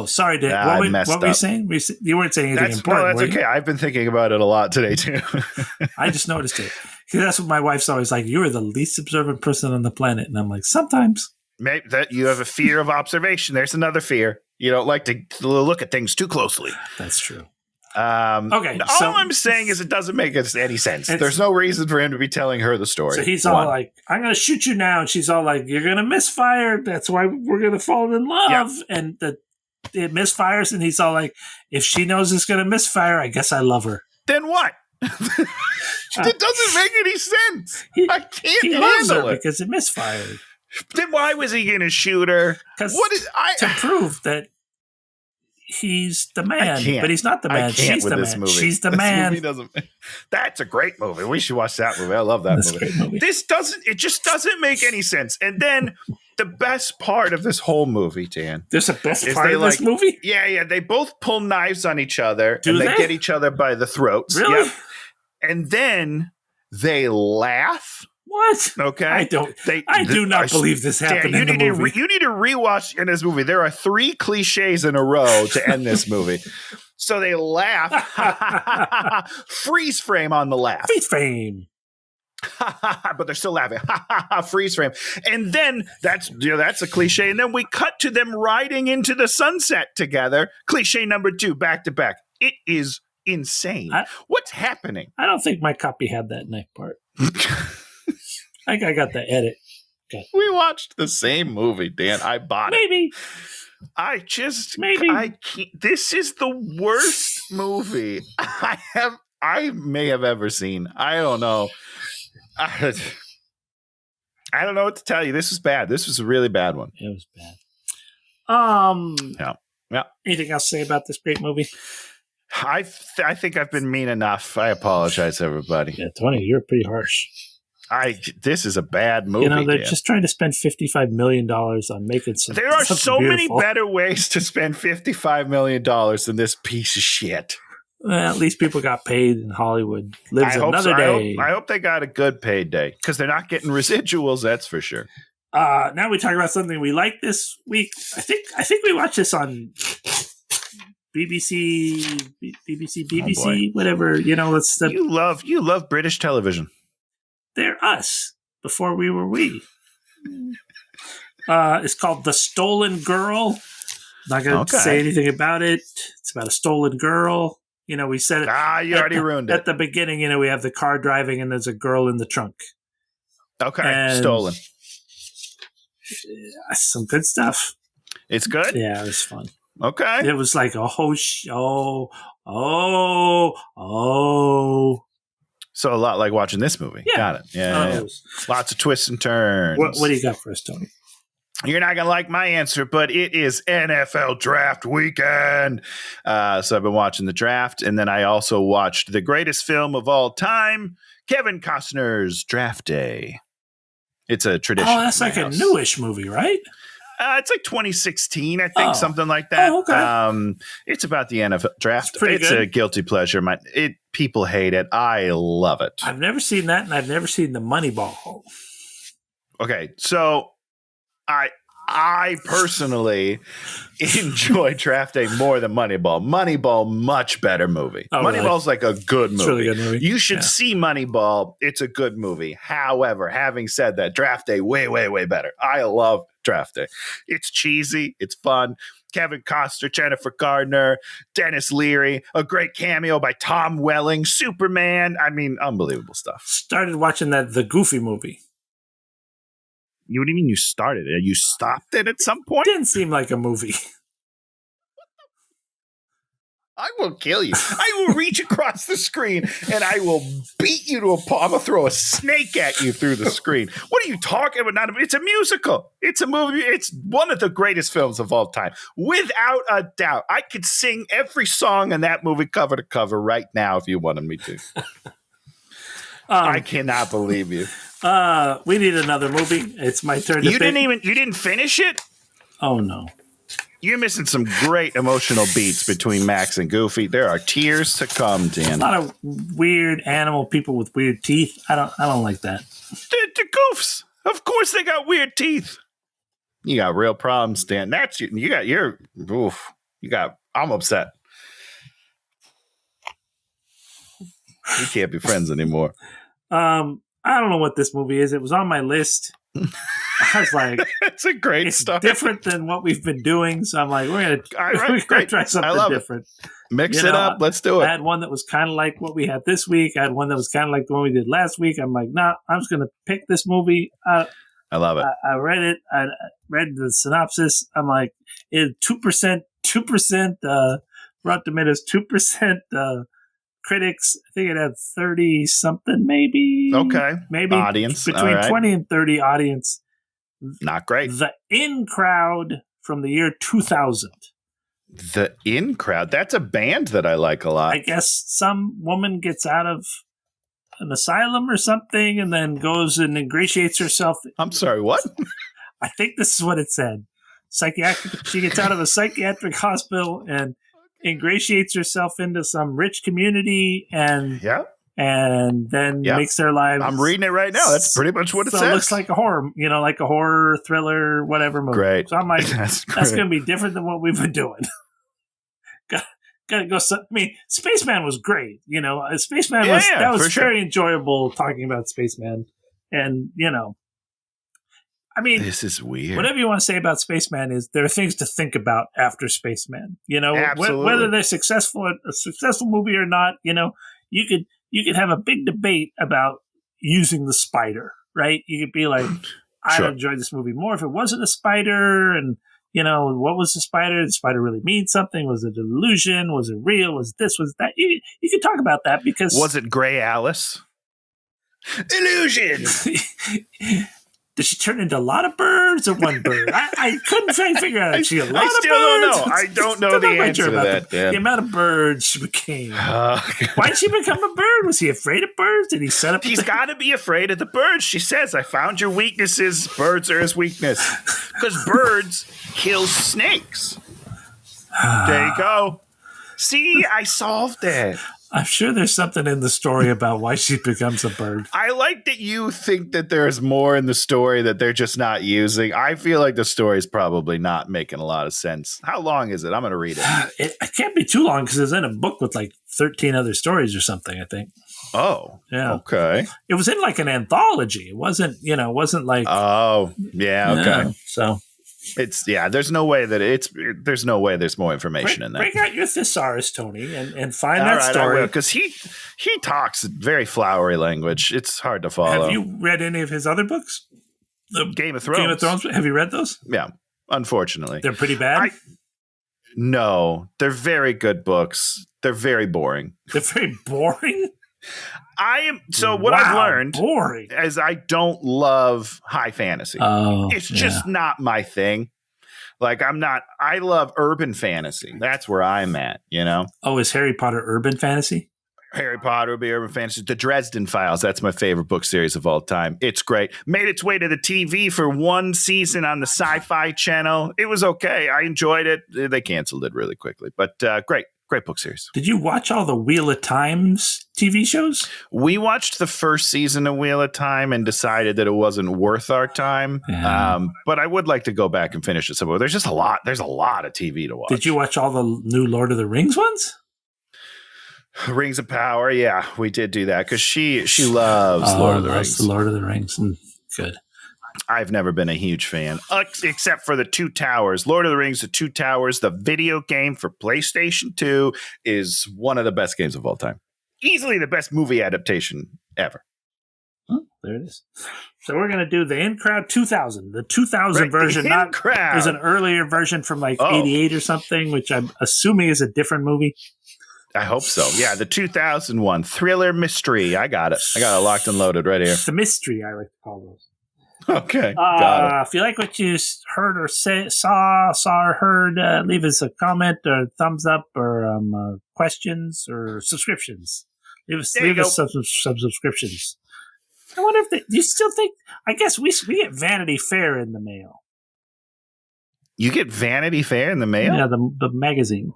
Sorry, Dave. What were you saying? You weren't saying anything important. No, that's okay. I've been thinking about it a lot today, too. I just noticed it. Because that's what my wife's always like. You are the least observant person on the planet. And I'm like, sometimes. Maybe that you have a fear of observation. There's another fear. You don't like to look at things too closely. That's true. Okay. All I'm saying is it doesn't make any sense. There's no reason for him to be telling her the story. So he's all like, I'm going to shoot you now. And she's all like, you're going to misfire. That's why we're going to fall in love. Yep. And it misfires. And he's all like, if she knows it's going to misfire, I guess I love her. Then what? It doesn't make any sense. I can't handle it. Because it misfired. Then why was he going to shoot her? To prove that he's the man, but he's not the man. She's the man. Movie. She's the man. That's a great movie. We should watch that movie. I love that movie. It just doesn't make any sense. And then the best part of this whole movie, Dan. There's a best part of this movie? Yeah. They both pull knives on each other. They get each other by the throats. Really? Yep. And then they laugh. What? Okay. I do not believe this happened in the movie. You need to rewatch in this movie. There are 3 cliches in a row to end this movie. So they laugh. Freeze frame on the laugh. Freeze frame. But they're still laughing. Freeze frame. And then that's a cliche. And then we cut to them riding into the sunset together. Cliche number 2, back to back. It is insane. What's happening? I don't think my copy had that knife part. I think I got the edit. Okay. We watched the same movie, Dan. I bought it. Maybe. I can't. This is the worst movie I may have ever seen. I don't know. I don't know what to tell you. This was bad. This was a really bad one. It was bad. Yeah. Anything else to say about this great movie? I think I've been mean enough. I apologize, everybody. Yeah, Tony, you're pretty harsh. This is a bad movie. They're just trying to spend $55 million on making something. There are so many better ways to spend $55 million than this piece of shit. Well, at least people got paid in Hollywood. Lives another day. I hope they got a good paid day because they're not getting residuals. That's for sure. Now we talk about something we like this week. I think we watched this on BBC, whatever. It's the You love British television. they're us before we were we. It's called The Stolen Girl. Not going to say anything about it. It's about a stolen girl. We said it. You already ruined it. At the beginning, we have the car driving and there's a girl in the trunk. Okay, And stolen. Some good stuff. It's good? Yeah, it was fun. Okay. It was like a whole oh. So a lot like watching this movie. Yeah. Got it. Yeah. Lots of twists and turns. What do you got for us, Tony? You're not going to like my answer, but it is NFL draft weekend. So I've been watching the draft, and then I also watched the greatest film of all time, Kevin Costner's Draft Day. It's a tradition. Oh, that's like a newish movie, right? It's like 2016, I think, something like that. Oh, okay. It's about the NFL draft. It's a guilty pleasure. People hate it. I love it. I've never seen that, and I've never seen the Moneyball. Okay, so I personally enjoy Draft Day more than Moneyball. Moneyball, much better movie. Oh, Moneyball's like a good movie. It's a really good movie. You should see Moneyball. It's a good movie. However, having said that, Draft Day, way, way, way better. I love Draft Day. It's cheesy. It's fun. Kevin Costner, Jennifer Gardner, Dennis Leary, a great cameo by Tom Welling, Superman. I mean, unbelievable stuff. Started watching the Goofy movie. What do you mean you started it? You stopped it at some point? Didn't seem like a movie. I will kill you. I will reach across the screen and I will beat you to a pulp. I'm going to throw a snake at you through the screen. What are you talking about? It's a musical. It's a movie. It's one of the greatest films of all time. Without a doubt. I could sing every song in that movie cover to cover right now if you wanted me to. I cannot believe you. We need another movie. It's my turn to You didn't finish it? Oh, no. You're missing some great emotional beats between Max and Goofy. There are tears to come, Dan. A lot of weird animal people with weird teeth. I don't like that. The goofs. Of course they got weird teeth. You got real problems, Dan. I'm upset. We can't be friends anymore. I don't know what this movie is. It was on my list. I was like, it's a great start. Different than what we've been doing. So I'm like, we're gonna try something different. Mix it up. Let's do it. I had one that was kind of like what we had this week. I had one that was kind of like the one we did last week. I'm like, I'm just gonna pick this movie. I love it. I read it. I read the synopsis. I'm like, 2%, Rotten Tomatoes, 2%. Critics, I think it had 30 something, maybe. Okay. Maybe audience between 20 and 30 audience. Not great. The In Crowd from the year 2000. The In Crowd. That's a band that I like a lot. I guess some woman gets out of an asylum or something and then goes and ingratiates herself. I'm sorry, what? I think this is what it said. She gets out of a psychiatric hospital and ingratiates herself into some rich community and then makes their lives. I'm reading it right now. That's pretty much what it says. It looks like a horror, like a horror thriller, whatever movie. Great. So I'm like, that's going to be different than what we've been doing. Gotta go. Spaceman was great. Spaceman was very enjoyable talking about Spaceman, and I mean, this is weird. Whatever you want to say about Spaceman is there are things to think about after Spaceman. Whether they're a successful movie or not. You could have a big debate about using the spider, right? You could be like, I'd enjoy this movie more if it wasn't a spider, and what was the spider? Did the spider really mean something? Was it an illusion? Was it real? Was this? Was that? You could talk about that because was it Gray Alice? Illusion. Did she turn into a lot of birds or one bird? I couldn't figure out. Actually, a lot I of still birds. don't know. I don't know the answer to that. The amount of birds she became. Why did she become a bird? Was he afraid of birds? Did he set up? He's got to be afraid of the birds. She says, "I found your weaknesses. Birds are his weakness because birds kill snakes." There you go. See, I solved it. I'm sure there's something in the story about why she becomes a bird. I like that you think that there's more in the story that they're just not using. I feel like the story's probably not making a lot of sense. How long is it? I'm going to read it. It can't be too long because it's in a book with like 13 other stories or something, I think. Oh, yeah. Okay. It was in like an anthology. It wasn't like. Oh, yeah. Okay. Yeah, so. There's no way there's more information in that. Break out your thesaurus, Tony, and find All that right, story. because he talks very flowery language. It's hard to follow. Have you read any of his other books? The Game of Thrones. Game of Thrones. Have you read those? Yeah, unfortunately. They're pretty bad? No, they're very good books. They're very boring. They're very boring? What I've learned boring. is I don't love high fantasy. It's just not my thing. Like I love urban fantasy. That's where I'm at, Oh, is Harry Potter urban fantasy? Harry Potter would be urban fantasy. The Dresden Files, that's my favorite book series of all time. It's great. Made its way to the TV for one season on the Sci-Fi Channel. It was okay. I enjoyed it. They canceled it really quickly, but great book series. Did you watch all the Wheel of Time's TV shows? We watched the first season of Wheel of Time and decided that it wasn't worth our time. Yeah. But I would like to go back and finish it somewhere. There's just a lot. There's a lot of TV to watch. Did you watch all the new Lord of the Rings ones? Rings of Power. Yeah, we did do that because she loves Lord of the Rings. The Lord of the Rings. Good. I've never been a huge fan, except for the Two Towers. Lord of the Rings, the Two Towers, the video game for PlayStation 2 is one of the best games of all time. Easily the best movie adaptation ever. Oh, there it is. So we're going to do the In Crowd 2000, the 2000 version. There's an earlier version from 88 or something, which I'm assuming is a different movie. I hope so. Yeah, the 2001 thriller mystery. I got it. I got it locked and loaded right here. The mystery, I like to call those. Okay, got it. If you like what you heard or saw or heard, leave us a comment or thumbs up or questions or subscriptions. Leave us some subscriptions. I wonder if do you still think? I guess we get Vanity Fair in the mail. You get Vanity Fair in the mail? Yeah, the magazine.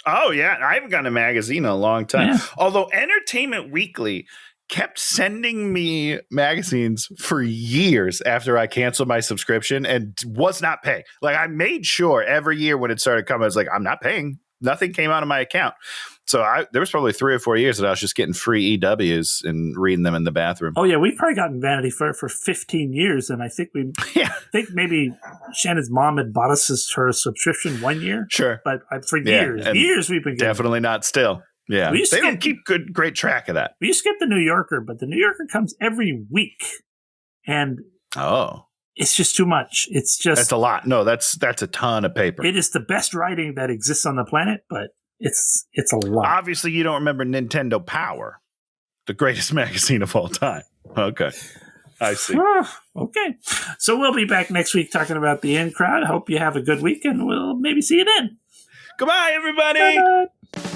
Oh yeah, I haven't gotten a magazine in a long time. Yeah. Although Entertainment Weekly kept sending me magazines for years after I canceled my subscription and was not paying. Like I made sure every year when it started coming, I was like, I'm not paying. Nothing came out of my account. So there was probably 3 or 4 years that I was just getting free EWs and reading them in the bathroom. Oh yeah, we've probably gotten Vanity Fair for 15 years, and I think think maybe Shannon's mom had bought us her subscription 1 year. Sure, but for years we've been getting definitely not still. Yeah, they don't keep great track of that. We used to get the New Yorker, but the New Yorker comes every week, and it's just too much. That's a lot. No, that's a ton of paper. It is the best writing that exists on the planet, but it's a lot. Obviously, you don't remember Nintendo Power, the greatest magazine of all time. Okay, I see. Okay, so we'll be back next week talking about the In Crowd. Hope you have a good week, and we'll maybe see you then. Goodbye, everybody. Bye-bye.